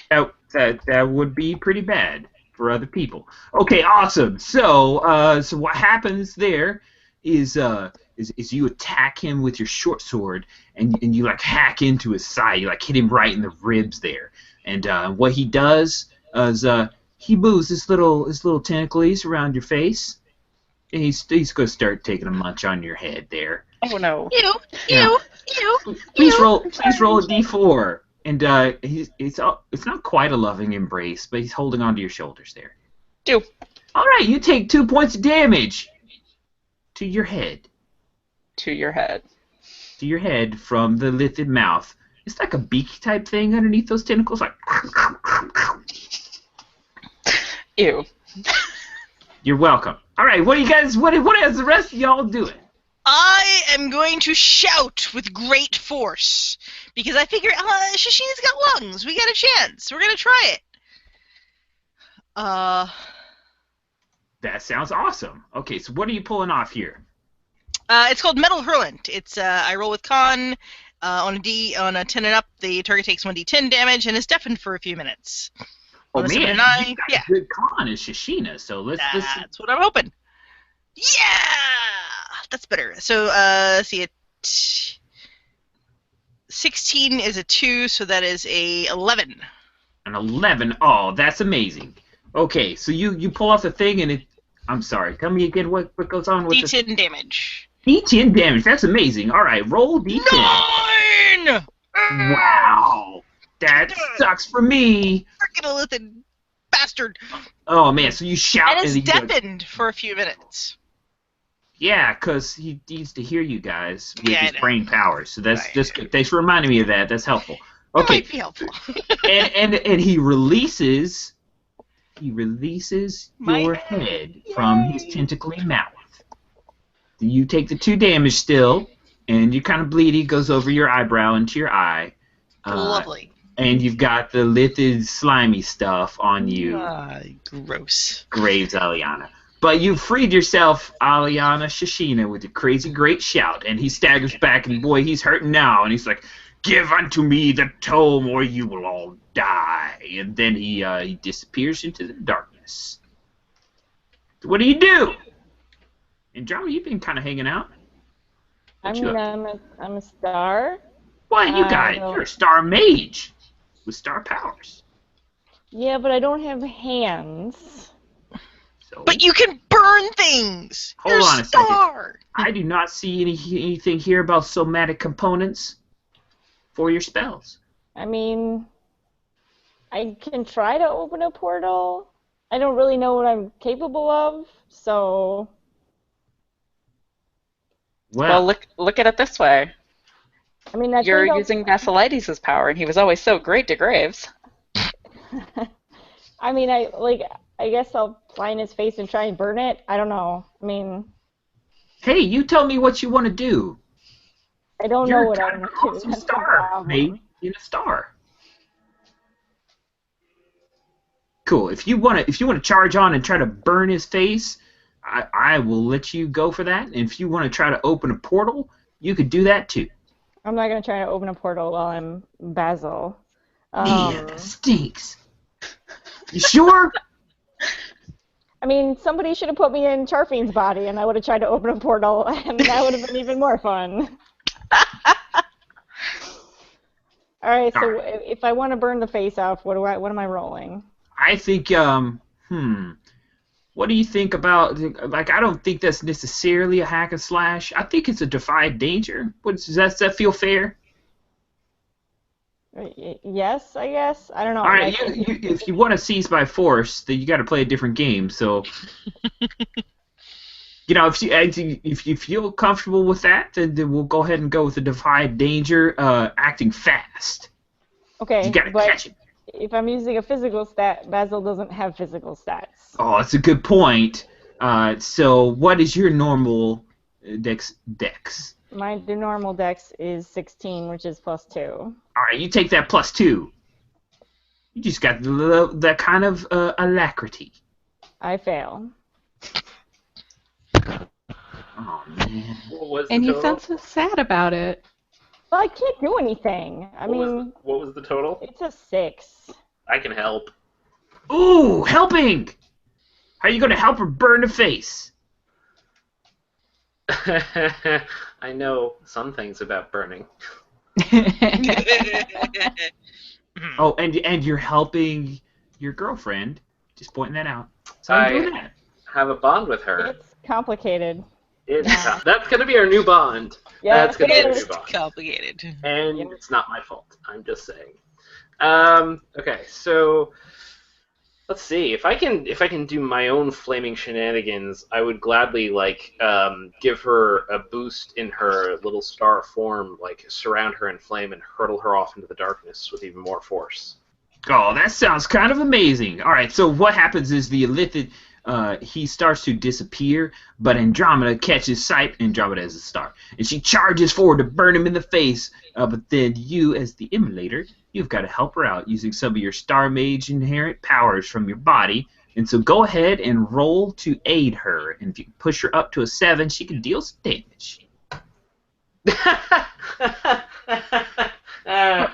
That would be pretty bad for other people. Okay, awesome. So what happens there is you attack him with your short sword, and you like hack into his side. You like hit him right in the ribs there. And what he does is he moves his little tentacles around your face. And he's going to start taking a munch on your head there. Oh no. You. Please roll a d4. And it's not quite a loving embrace, but he's holding onto your shoulders there. Do. All right, you take 2 points of damage to your head. To your head. To your head from the lithid mouth. It's like a beak type thing underneath those tentacles, like. Ew. You're welcome. All right, what do you guys? What is the rest of y'all doing? I am going to shout with great force because I figure Shashina's got lungs. We got a chance. We're gonna try it. That sounds awesome. Okay, so what are you pulling off here? It's called Metal Hurlant. It's I roll with con on a 10 and up. The target takes 1d10 damage and is deafened for a few minutes. Oh On a man, 7 and 9, you got yeah. a good con as Shashina, so let's. That's what I'm hoping. Yeah, that's better. So see it. 16 is a 2, so that is a 11. An 11. Oh, that's amazing. Okay, so you pull off the thing and it. I'm sorry. Tell me again what goes on with D10 damage. D10 damage. That's amazing. All right, roll D10. 9! Wow, that sucks for me. Freaking Elithan bastard. Oh man, so you shout And is you go, deafened for a few minutes. yeah, because he needs to hear you guys with Yeah, I his know. brain powers. So that's Right. just good. Thanks for reminding me of that. That's helpful. That Okay, might be helpful. and he releases My your head. head from his tentacly mouth. You take the 2 damage still, and you kind of bleed. He goes over your eyebrow into your eye. Lovely. And you've got the lithid slimy stuff on you. Gross. Graves, Aliana. But you freed yourself, Aliana Shashina, with a crazy great shout, and he staggers back, and boy, he's hurting now, and he's like, "Give unto me the tome, or you will all die." And then he disappears into the darkness. So what do? Andromeda, you've been kind of hanging out. I What you mean, up I'm a star. What you got? no. You're a star mage with star powers. Yeah, but I don't have hands. So But you can burn things. Hold You're on a a second. star. I do not see anything here about somatic components for your spells. I mean, I can try to open a portal. I don't really know what I'm capable of, so Well, look at it this way. I mean, I You're think I'll- using Vassilides' power, and he was always so great to Graves. I mean, I guess I'll fly in his face and try and burn it. I don't know. I mean, Hey, you tell me what you want to do. I don't You're know what kind I'm of gonna an do. awesome That's the star, problem. mate. In a star. Cool. If you want to charge on and try to burn his face, I will let you go for that. And if you want to try to open a portal, you could do that too. I'm not gonna try to open a portal while I'm Basil. Man, that stinks. You sure? I mean, somebody should have put me in Charfine's body, and I would have tried to open a portal, and that would have been even more fun. All right, so if I want to burn the face off, what am I rolling? I think, what do you think about, like, I don't think that's necessarily a hack and slash. I think it's a defy danger. Does that feel fair? Yes, I guess. I don't know. All right, if you want to seize by force, then you got to play a different game. So You know, if you feel comfortable with that, then we'll go ahead and go with the defy danger, acting fast. Okay, You gotta catch it. If I'm using a physical stat, Basil doesn't have physical stats. Oh, that's a good point. So what is your normal dex? The normal dex is 16, which is +2. All right, you take that +2. You just got that kind of alacrity. I fail. Oh man. What was the And you total? sound so sad about it. Well, I can't do anything. What was the total? It's a 6. I can help. Ooh, helping! How are you going to help her burn the face? I know some things about burning. Oh, and you're helping your girlfriend. Just pointing that out. So I'm doing that. Have a bond with her. It's complicated. That's going to be our new bond. Yeah, That's going to be our it new is. bond. Complicated. And it's not my fault. I'm just saying. Okay, so let's see. If I can do my own flaming shenanigans, I would gladly give her a boost in her little star form, surround her in flame and hurtle her off into the darkness with even more force. Oh, that sounds kind of amazing. All right, so what happens is the Illithid, he starts to disappear, but Andromeda catches sight. Andromeda is a star, and she charges forward to burn him in the face. But then you, as the immolator, you've got to help her out using some of your Star Mage inherent powers from your body. And so go ahead and roll to aid her. And if you push her up to a 7, she can deal some damage.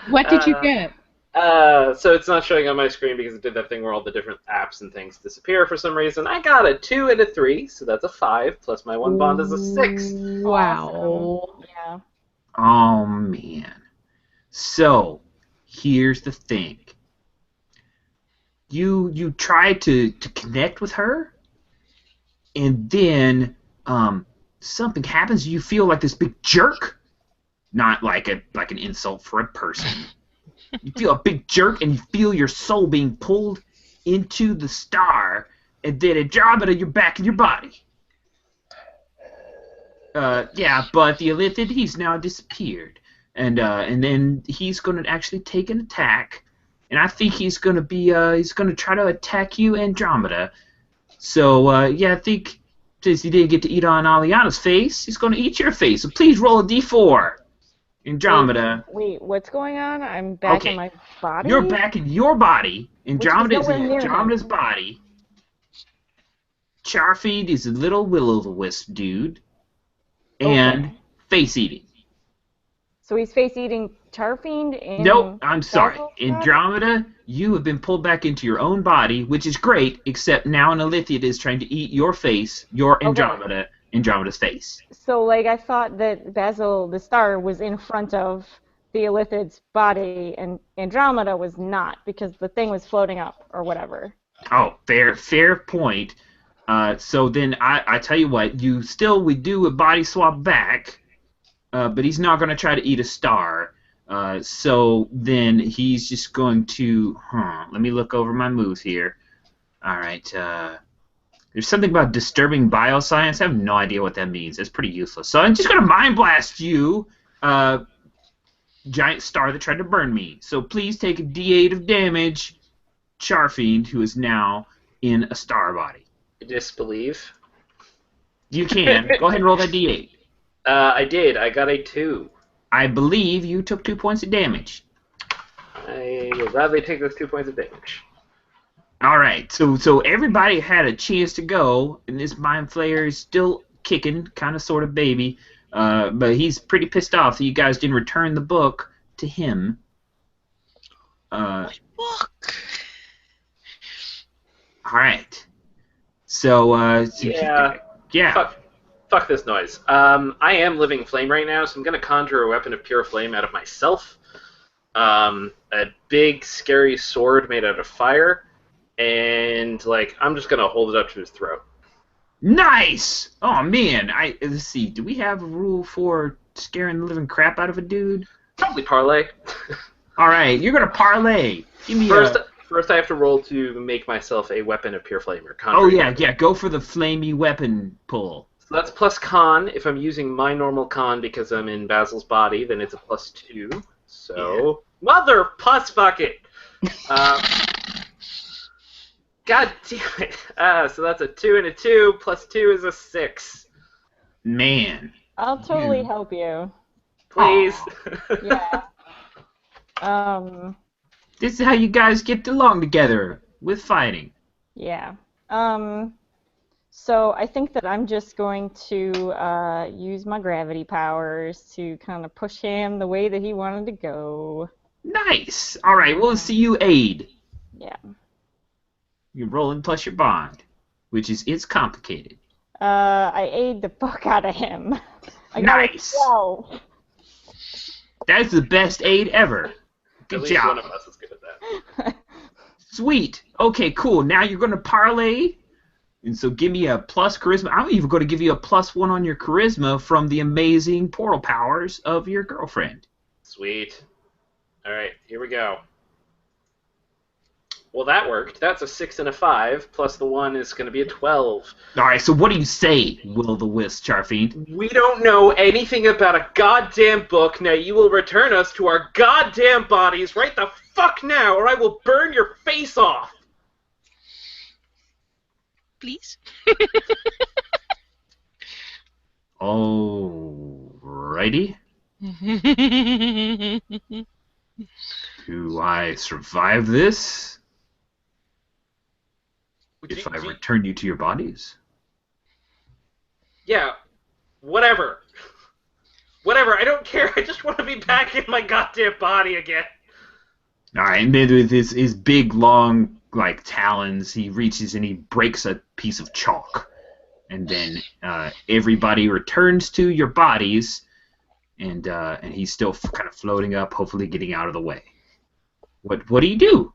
What did you get? So it's not showing on my screen because it did that thing where all the different apps and things disappear for some reason. I got a 2 and a 3, so that's a 5, plus my one bond is a 6. Wow. Awesome. Yeah. Oh, man. So, here's the thing. You try to connect with her, and then something happens. You feel like this big jerk. Not like an insult for a person. You feel a big jerk, and you feel your soul being pulled into the star, and then Andromeda, you're back in your body. Yeah, but the Illithid, he's now disappeared, and then he's going to actually take an attack, and I think he's going to try to attack you, Andromeda. So yeah, I think since he didn't get to eat on Aliana's face, he's going to eat your face. So please roll a d4. Andromeda. Wait, what's going on? I'm back in my body? You're back in your body. Andromeda is in nowhere near Andromeda's him. body. Charfeed is a little will-o'-the-wisp dude. And face-eating. So he's face-eating Charfiend and... Nope, I'm sorry. Basil's body? Andromeda, you have been pulled back into your own body, which is great, except now an Illithid is trying to eat your face, your Andromeda's face. So, I thought that Basil the Star was in front of the Illithid's body, and Andromeda was not, because the thing was floating up, or whatever. Oh, fair point. So then I tell you what, we do a body swap back, but he's not going to try to eat a star. So then he's just going to, let me look over my moves here. All right, there's something about disturbing bioscience. I have no idea what that means. It's pretty useless. So I'm just going to mind blast you, giant star that tried to burn me. So please take a d8 of damage, Charfiend, who is now in a star body. Disbelieve. You can. Go ahead and roll that d8. I did. I got a 2. I believe you took 2 points of damage. I will gladly take those 2 points of damage. All right. So everybody had a chance to go, and this Mind Flayer is still kicking, kind of sort of baby, but he's pretty pissed off that you guys didn't return the book to him. What book? All right. So, Yeah. Fuck this noise. I am living flame right now, so I'm going to conjure a weapon of pure flame out of myself. A big, scary sword made out of fire, and, I'm just going to hold it up to his throat. Nice! Oh, man. Let's see. Do we have a rule for scaring the living crap out of a dude? Probably parlay. All right. You're going to parlay. Give me First, I have to roll to make myself a weapon of pure flame. Or oh, yeah. Go for the flamey weapon pull. So that's plus con. If I'm using my normal con because I'm in Basil's body, then it's a +2. So, mother pus bucket! God damn it. So that's a 2 and a 2, +2 is a 6. Man. I'll totally help you. Please. Yeah. This is how you guys get along together, with fighting. Yeah. So I think that I'm just going to use my gravity powers to kind of push him the way that he wanted to go. Nice! Alright, we'll see you aid. Yeah. You're rolling plus your bond, which is, it's complicated. I aid the fuck out of him. I got Nice! a 12. That's the best aid ever. Good At least job. one of us is good at that. Sweet. Okay, cool. Now you're going to parlay. And so give me a plus charisma. I'm even going to give you a +1 on your charisma from the amazing portal powers of your girlfriend. Sweet. Alright, here we go. Well, that worked. That's a 6 and a 5, plus the 1 is going to be a 12. Alright, so what do you say, Will-o'-the-Wisp, Charfiend? We don't know anything about a goddamn book. Now you will return us to our goddamn bodies right the fuck now, or I will burn your face off! Please? Alrighty. Do I survive this? If I return you to your bodies? Yeah, whatever. Whatever, I don't care. I just want to be back in my goddamn body again. Alright, and then with his big, long, like, talons, he reaches and he breaks a piece of chalk. And then everybody returns to your bodies, and he's still kind of floating up, hopefully getting out of the way. What do you do?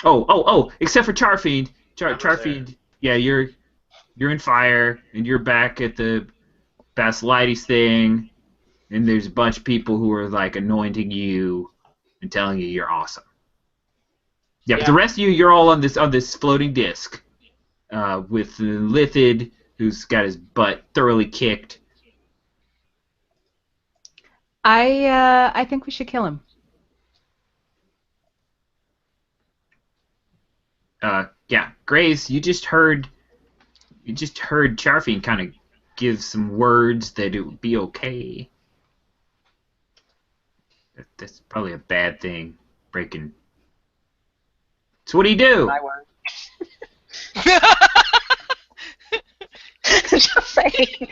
Oh, except for Charfiend. Charfiend, yeah, you're in fire, and you're back at the Basilides thing, and there's a bunch of people who are, like, anointing you and telling you you're awesome. Yeah, but the rest of you, you're all on this floating disc, with Lithid, who's got his butt thoroughly kicked. I think we should kill him. Yeah, Grace, you just heard Charfiend kind of give some words that it would be okay. That's probably a bad thing, breaking. So what do you do? My word. Just saying.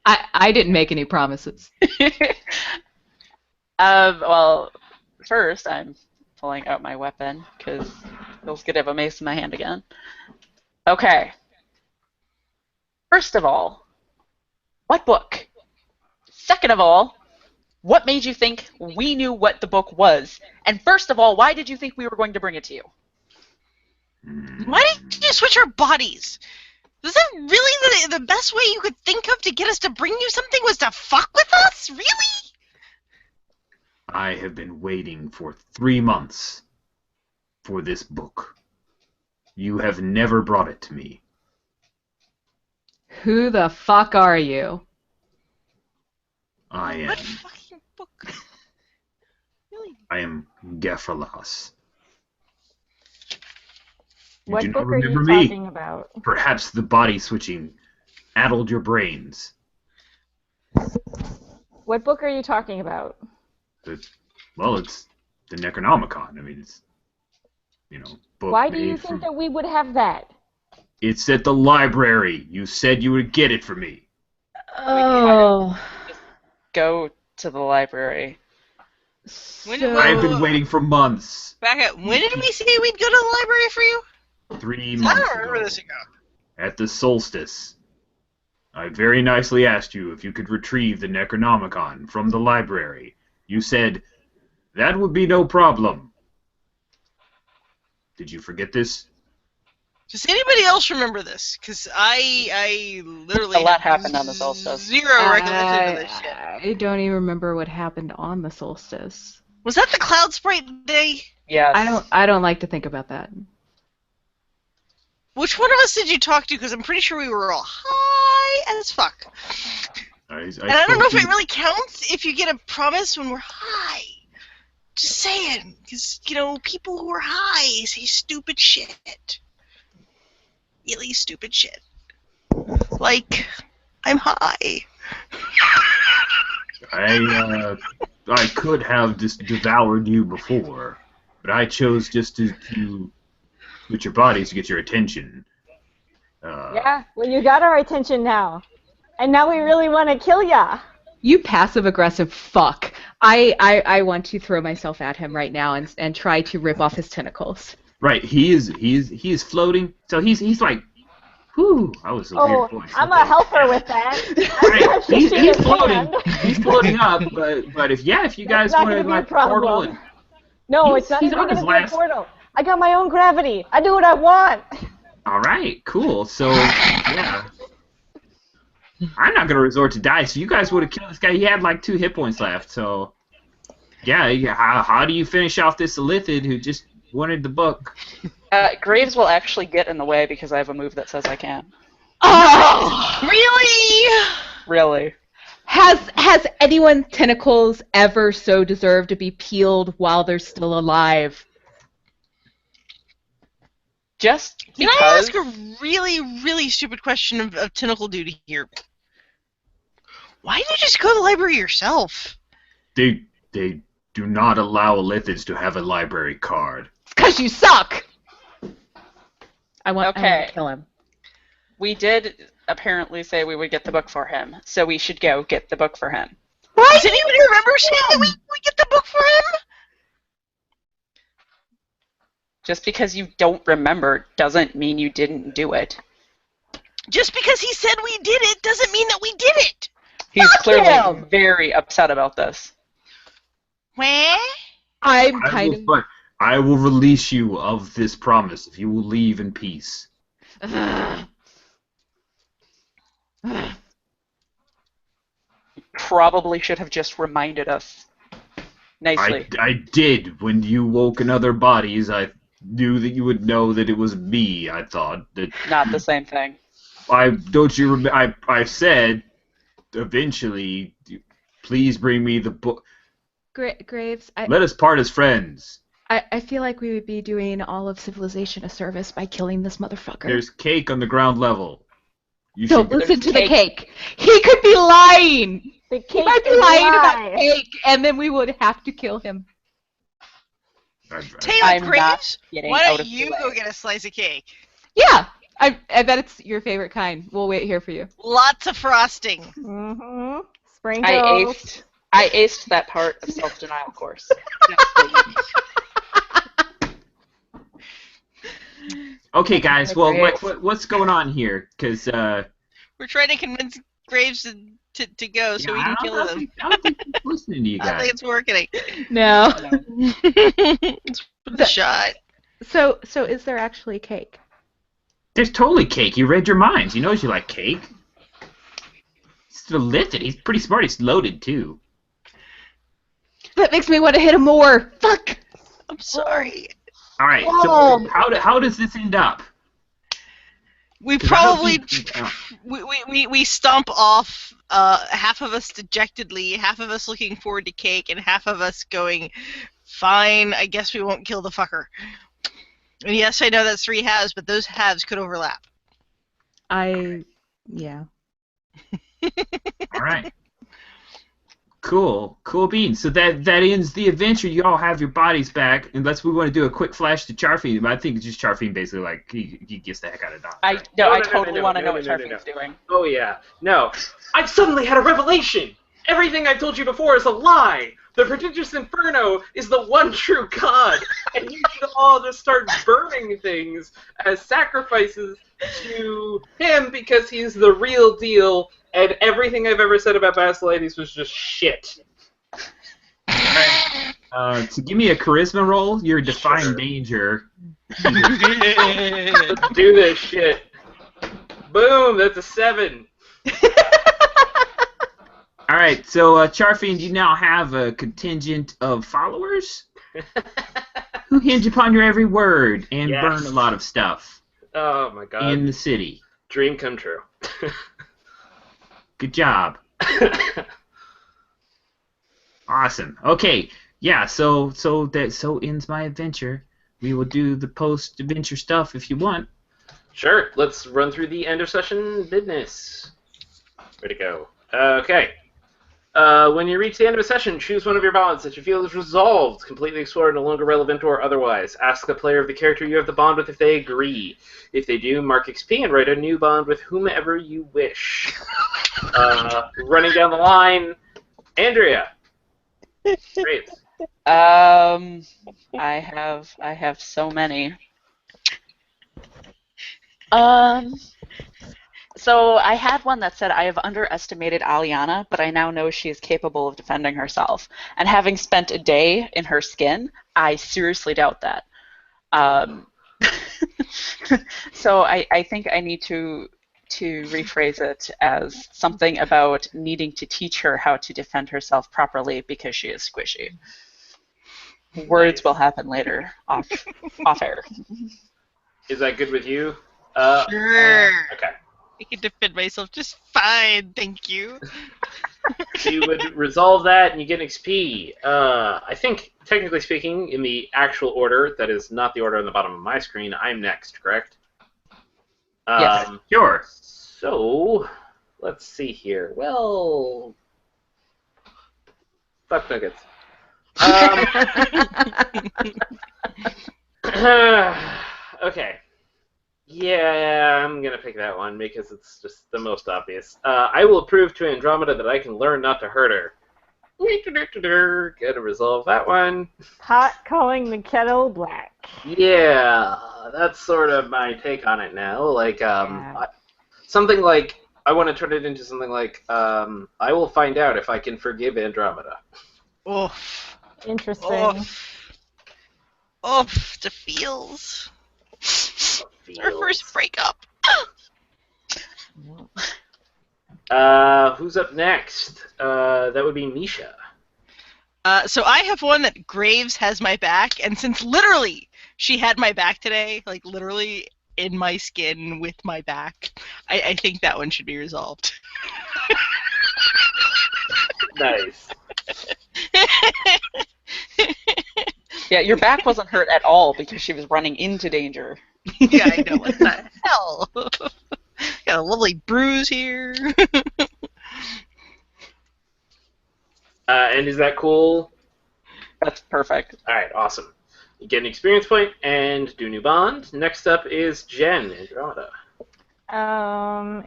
I didn't make any promises. Well, first I'm pulling out my weapon because it feels good to have a mace in my hand again. Okay. First of all, what book? Second of all, what made you think we knew what the book was? And first of all, why did you think we were going to bring it to you? Why did you switch our bodies? Was that really the best way you could think of to get us to bring you something was to fuck with us? Really? I have been waiting for 3 months for this book. You have never brought it to me. Who the fuck are you? I What am. fucking book? Really? I am Gephalas. You What do book not are you remember me. talking about? Perhaps the body switching addled your brains. What book are you talking about? Well, it's the Necronomicon. I mean, it's, book Why do made you from... think that we would have that? It's at the library. You said you would get it for me. Oh. Go to the library. I've been waiting for months. Back at when did we say we'd go to the library for you? 3 I months don't remember ago. this ago. At the solstice. I very nicely asked you if you could retrieve the Necronomicon from the library. You said, that would be no problem. Did you forget this? Does anybody else remember this? Because I literally A lot have happened on the solstice. Zero recollection of this shit. I don't even remember what happened on the solstice. Was that the Cloud Sprite day? Yes. I don't like to think about that. Which one of us did you talk to? Because I'm pretty sure we were all high as fuck. And I don't know if it really counts if you get a promise when we're high. Just saying. Because, people who are high say stupid shit. Really stupid shit. Like, I'm high. I could have just devoured you before, but I chose just to with your bodies to get your attention. Yeah, well, you got our attention now. And now we really want to kill ya. You passive-aggressive fuck. I want to throw myself at him right now and try to rip off his tentacles. Right, he is floating, so he's like, whew, I was a weird voice. I'm a helper with that. Right, he's floating. He's floating up, but if you guys want to like portal and no, it's not even going to be a portal. I got my own gravity. I do what I want. All right, cool. So yeah, I'm not gonna resort to dice. You guys would have killed this guy. He had like 2 hit points left. So yeah, how do you finish off this Illithid who just wanted the book? Graves will actually get in the way because I have a move that says I can. Oh, really? Really. Has anyone's tentacles ever so deserved to be peeled while they're still alive? Just because... Can I ask a really, really stupid question of Tentacle Duty here? Why didn't you just go to the library yourself? They do not allow Illithids to have a library card. It's because you suck! I want to kill him. We did apparently say we would get the book for him, so we should go get the book for him. What? Does anybody remember saying that we get the book for him? Just because you don't remember doesn't mean you didn't do it. Just because he said we did it doesn't mean that we did it. He's clearly very upset about this. Where? I will release you of this promise if you will leave in peace. Probably should have just reminded us nicely. I did. When you woke in other bodies, I knew that you would know that it was me. I thought that. Not the same thing. I said, eventually, please bring me the book. Graves, let us part as friends. I feel like we would be doing all of civilization a service by killing this motherfucker. There's cake on the ground level. Don't listen to the cake. He could be lying. He might be lying about cake, and then we would have to kill him. Taylor Graves, why don't you go get a slice of cake? Yeah, I bet it's your favorite kind. We'll wait here for you. Lots of frosting. Mm-hmm. Sprinkles. I aced that part of self-denial course. Okay, guys. Well, what's going on here? Because we're trying to convince Graves to go so we can kill him. I don't think he's listening to you guys. I don't think it's working. No. It's worth a shot. So is there actually cake? There's totally cake. You read your minds. He knows you like cake. He's still lifted. He's pretty smart. He's loaded too. That makes me want to hit him more. Fuck. I'm sorry. All right. So how does this end up? We probably we stomp off. Half of us dejectedly, half of us looking forward to cake, and half of us going, fine, I guess we won't kill the fucker. And yes, I know that's 3 halves, but those halves could overlap. Yeah. All right. Cool beans. So that ends the adventure. You all have your bodies back, unless we want to do a quick flash to Charfiend. But I think it's just Charfiend basically like he gets the heck out of Dodge. I totally want to know what Charfiend's doing. Oh yeah, no. I've suddenly had a revelation. Everything I've told you before is a lie. The prodigious Inferno is the one true god, and you should all just start burning things as sacrifices to him because he's the real deal. And everything I've ever said about Basilides was just shit. So give me a charisma roll. You're defying danger. Let's do this shit. Boom, that's a 7. Alright, so Charfiend, you now have a contingent of followers who hinge upon your every word and burn a lot of stuff. Oh my god. in the city. Dream come true. Good job. Awesome. Okay. Yeah. So ends my adventure. We will do the post-adventure stuff if you want. Sure. Let's run through the end of session business. Where'd it go? Okay. When you reach the end of a session, choose one of your bonds that you feel is resolved, completely explored, no longer relevant, or otherwise. Ask the player of the character you have the bond with if they agree. If they do, mark XP and write a new bond with whomever you wish. Running down the line, Andrea. Great. I have so many. So I had one that said I have underestimated Aliana, but I now know she is capable of defending herself. And having spent a day in her skin, I seriously doubt that. So I think I need to rephrase it as something about needing to teach her how to defend herself properly because she is squishy. Words will happen later, off air. Is that good with you? Sure. Okay. I can defend myself just fine, thank you. So you would resolve that and you get an XP. I think, technically speaking, in the actual order, that is not the order on the bottom of my screen, I'm next, correct? Yes. Sure. So, let's see here. Well, fuck nuggets. Okay. Yeah, I'm going to pick that one because it's just the most obvious. I will prove to Andromeda that I can learn not to hurt her. Gotta resolve that one. Hot calling the kettle black. Yeah, that's sort of my take on it now. Like, something like, I want to turn it into something like, I will find out if I can forgive Andromeda. Oof. Interesting. Oof, the feels. Our first breakup. Who's up next? That would be Misha. So I have one that Graves has my back, and since literally she had my back today, like literally in my skin with my back, I think that one should be resolved. Nice. Yeah, your back wasn't hurt at all because she was running into danger. Yeah, I know. What the hell? Got a lovely bruise here. And is that cool? That's perfect. All right, awesome. You get an experience point and do new bond. Next up is Jen Andromeda.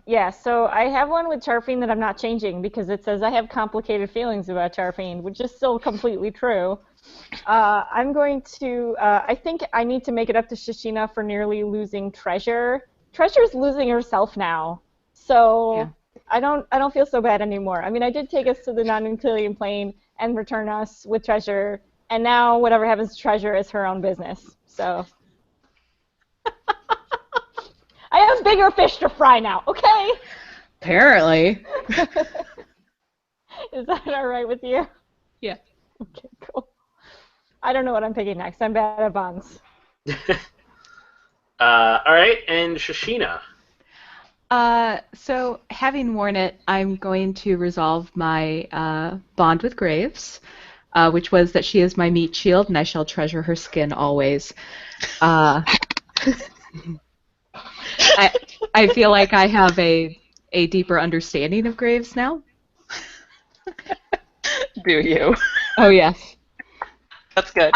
Yeah, so I have one with Charfine that I'm not changing because it says I have complicated feelings about Charfine, which is still completely true. I'm going to, I think I need to make it up to Shishina for nearly losing Treasure. Treasure's losing herself now, so yeah. I don't feel so bad anymore. I mean, I did take us to the non-Euclidean plane and return us with Treasure, and now whatever happens to Treasure is her own business, so. I have bigger fish to fry now, okay? Apparently. Is that all right with you? Yeah. Okay, cool. I don't know what I'm picking next. I'm bad at bonds. All right, and Shishina. So having worn it, I'm going to resolve my bond with Graves, which was that she is my meat shield, and I shall treasure her skin always. I feel like I have a deeper understanding of Graves now. Do you? Oh, yes. That's good.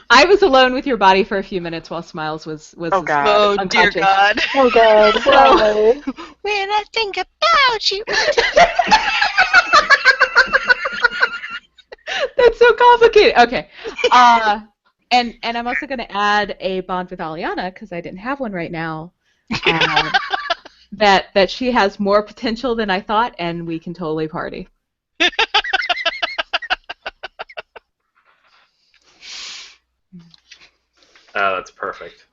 I was alone with your body for a few minutes while Smiles was oh, God. Oh, unconscious. dear God. Oh, God. So, when I think about you. That's so complicated. Okay. And I'm also going to add a bond with Aliana, because I didn't have one right now. That she has more potential than I thought, and we can totally party. Oh, that's perfect.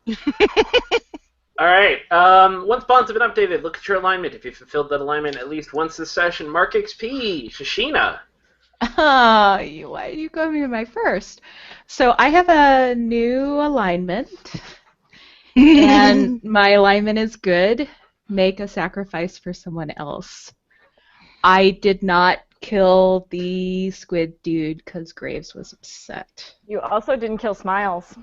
All right. Once bonds have been updated, look at your alignment. If you fulfilled that alignment at least once this session, mark XP. Shishina. Why do you go to my first? So I have a new alignment, and my alignment is good. Make a sacrifice for someone else. I did not kill the squid dude because Graves was upset. You also didn't kill Smiles.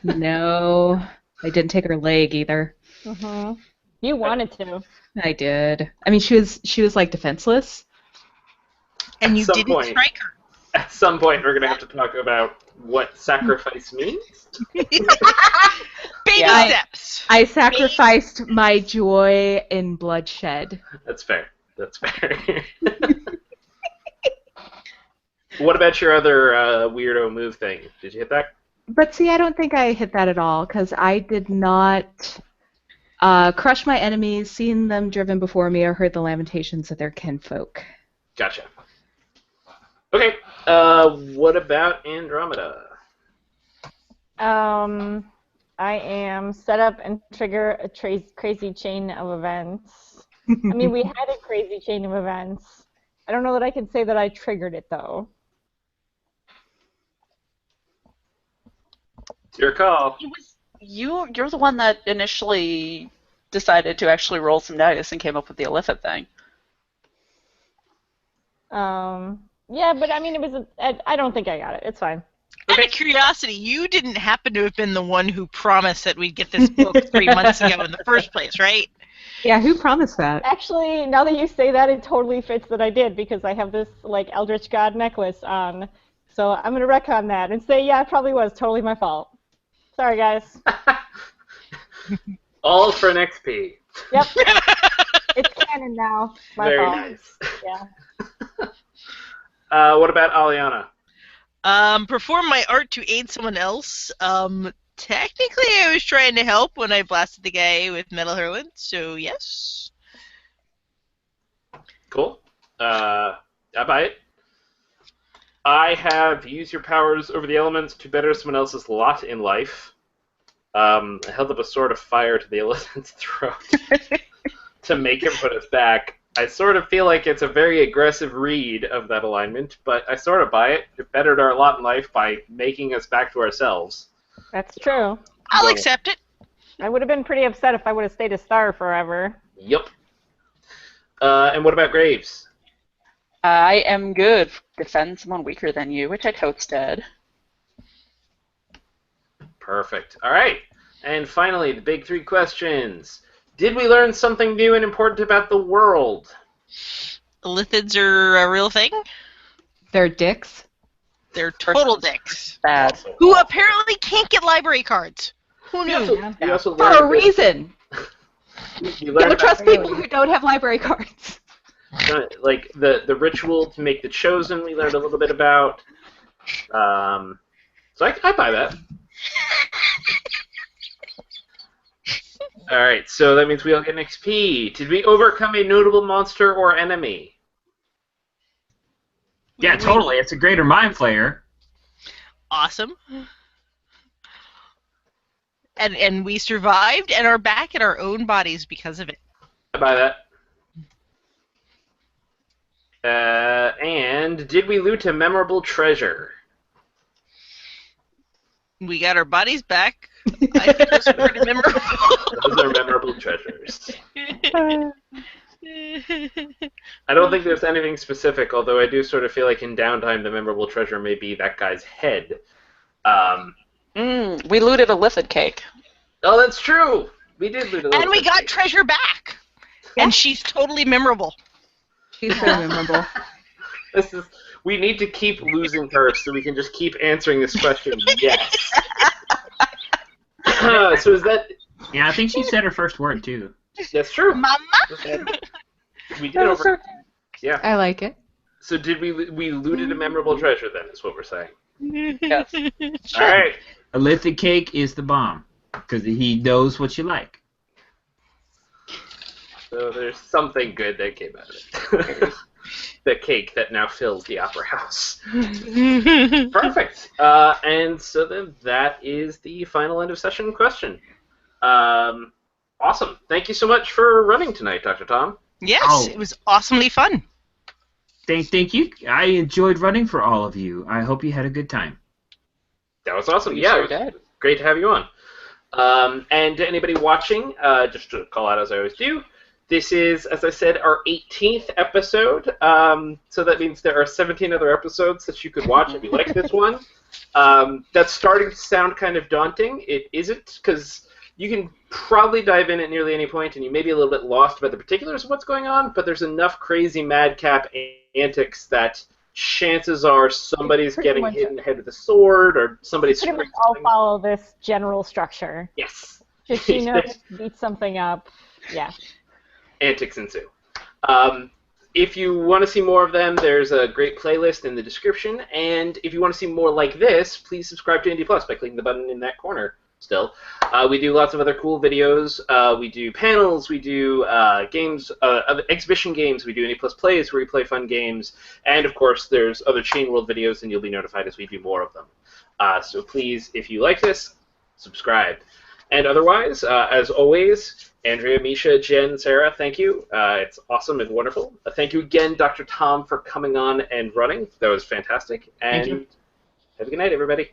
No, I didn't take her leg either. Mm-hmm. You wanted to. I did. I mean, she was like defenseless. And you Some didn't point. strike her. At some point, we're going to have to talk about what sacrifice means. Baby Yeah, steps. I sacrificed my joy in bloodshed. That's fair. That's fair. What about your other weirdo move thing? Did you hit that? But see, I don't think I hit that at all, because I did not crush my enemies, seen them driven before me, or heard the lamentations of their kinfolk. Gotcha. Okay. What about Andromeda? I am set up and trigger a crazy chain of events. I mean, we had a crazy chain of events. I don't know that I can say that I triggered it, though. It's your call. You're the one that initially decided to actually roll some dice and came up with the illithid thing. Yeah, but I mean, I don't think I got it. It's fine. Out of curiosity, you didn't happen to have been the one who promised that we'd get this book 3 months ago in the first place, right? Yeah, who promised that? Actually, now that you say that, it totally fits that I did, because I have this, like, Eldritch God necklace on. So I'm going to retcon that and say, yeah, it probably was totally my fault. Sorry, guys. All for an XP. Yep. It's canon now. My Very fault. nice. Yeah. What about Aliana? Perform my art to aid someone else. Technically, I was trying to help when I blasted the guy with metal hurling, so yes. Cool. I buy it. I have used your powers over the elements to better someone else's lot in life. I held up a sword of fire to the elephant's throat to make him put us back. I sort of feel like it's a very aggressive read of that alignment, but I sort of buy it. It bettered our lot in life by making us back to ourselves. That's true. I'll accept it. I would have been pretty upset if I would have stayed a star forever. Yep. And what about Graves? I am good. Defend someone weaker than you, which I totes did. Perfect. All right. And finally, the big 3 questions. Did we learn something new and important about the world? Lithids are a real thing. They're dicks. They're total dicks. Bad. Who apparently can't get library cards. Who knew? You also For learned a reason. You learned Don't trust people who don't have library cards. like the ritual to make the chosen. We learned a little bit about. So I buy that. All right, so that means we all get an XP. Did we overcome a notable monster or enemy? Yeah, totally. It's a greater mind flayer. Awesome. And we survived and are back in our own bodies because of it. I buy that. And did we loot a memorable treasure? We got our bodies back. I think those are pretty memorable. Those are memorable treasures. I don't think there's anything specific, although I do sort of feel like in downtime the memorable treasure may be that guy's head. We looted a lithid cake. Oh, that's true! We did loot a little And we bit. got treasure back. Yeah. And she's totally memorable. She's so memorable. We need to keep losing her so we can just keep answering this question, yes. So is that... Yeah, I think she said her first word, too. That's true. Mama? We did over... Yeah. I like it. So did we looted a memorable treasure then, is what we're saying. Yes. Alright. A lithic cake is the bomb, because he knows what you like. So there's something good that came out of it. The cake that now fills the opera house. Perfect. And so then that is the final end of session question. Awesome. Thank you so much for running tonight, Dr. Tom. Yes, it was awesomely fun. Thank you. I enjoyed running for all of you. I hope you had a good time. That was awesome. We Yeah, sure it was did. great to have you on. And to anybody watching, just to call out as I always do, this is, as I said, our 18th episode. So that means there are 17 other episodes that you could watch if you like this one. That's starting to sound kind of daunting. It isn't, because you can probably dive in at nearly any point and you may be a little bit lost about the particulars of what's going on, but there's enough crazy madcap antics that chances are somebody's getting hit in the head with a sword, or somebody's pretty much all follow this general structure. Yes. Shashina beats something up. Yeah. Antics ensue. If you want to see more of them, there's a great playlist in the description, and if you want to see more like this, please subscribe to Indie Plus by clicking the button in that corner. Still, we do lots of other cool videos. We do panels. We do games, exhibition games. We do Indie Plus plays where we play fun games, and of course, there's other Chain World videos, and you'll be notified as we do more of them. So please, if you like this, subscribe. And otherwise, as always, Andrea, Misha, Jen, Sarah, thank you. It's awesome and wonderful. Thank you again, Dr. Tom, for coming on and running. That was fantastic. And Thank you. Have a good night, everybody.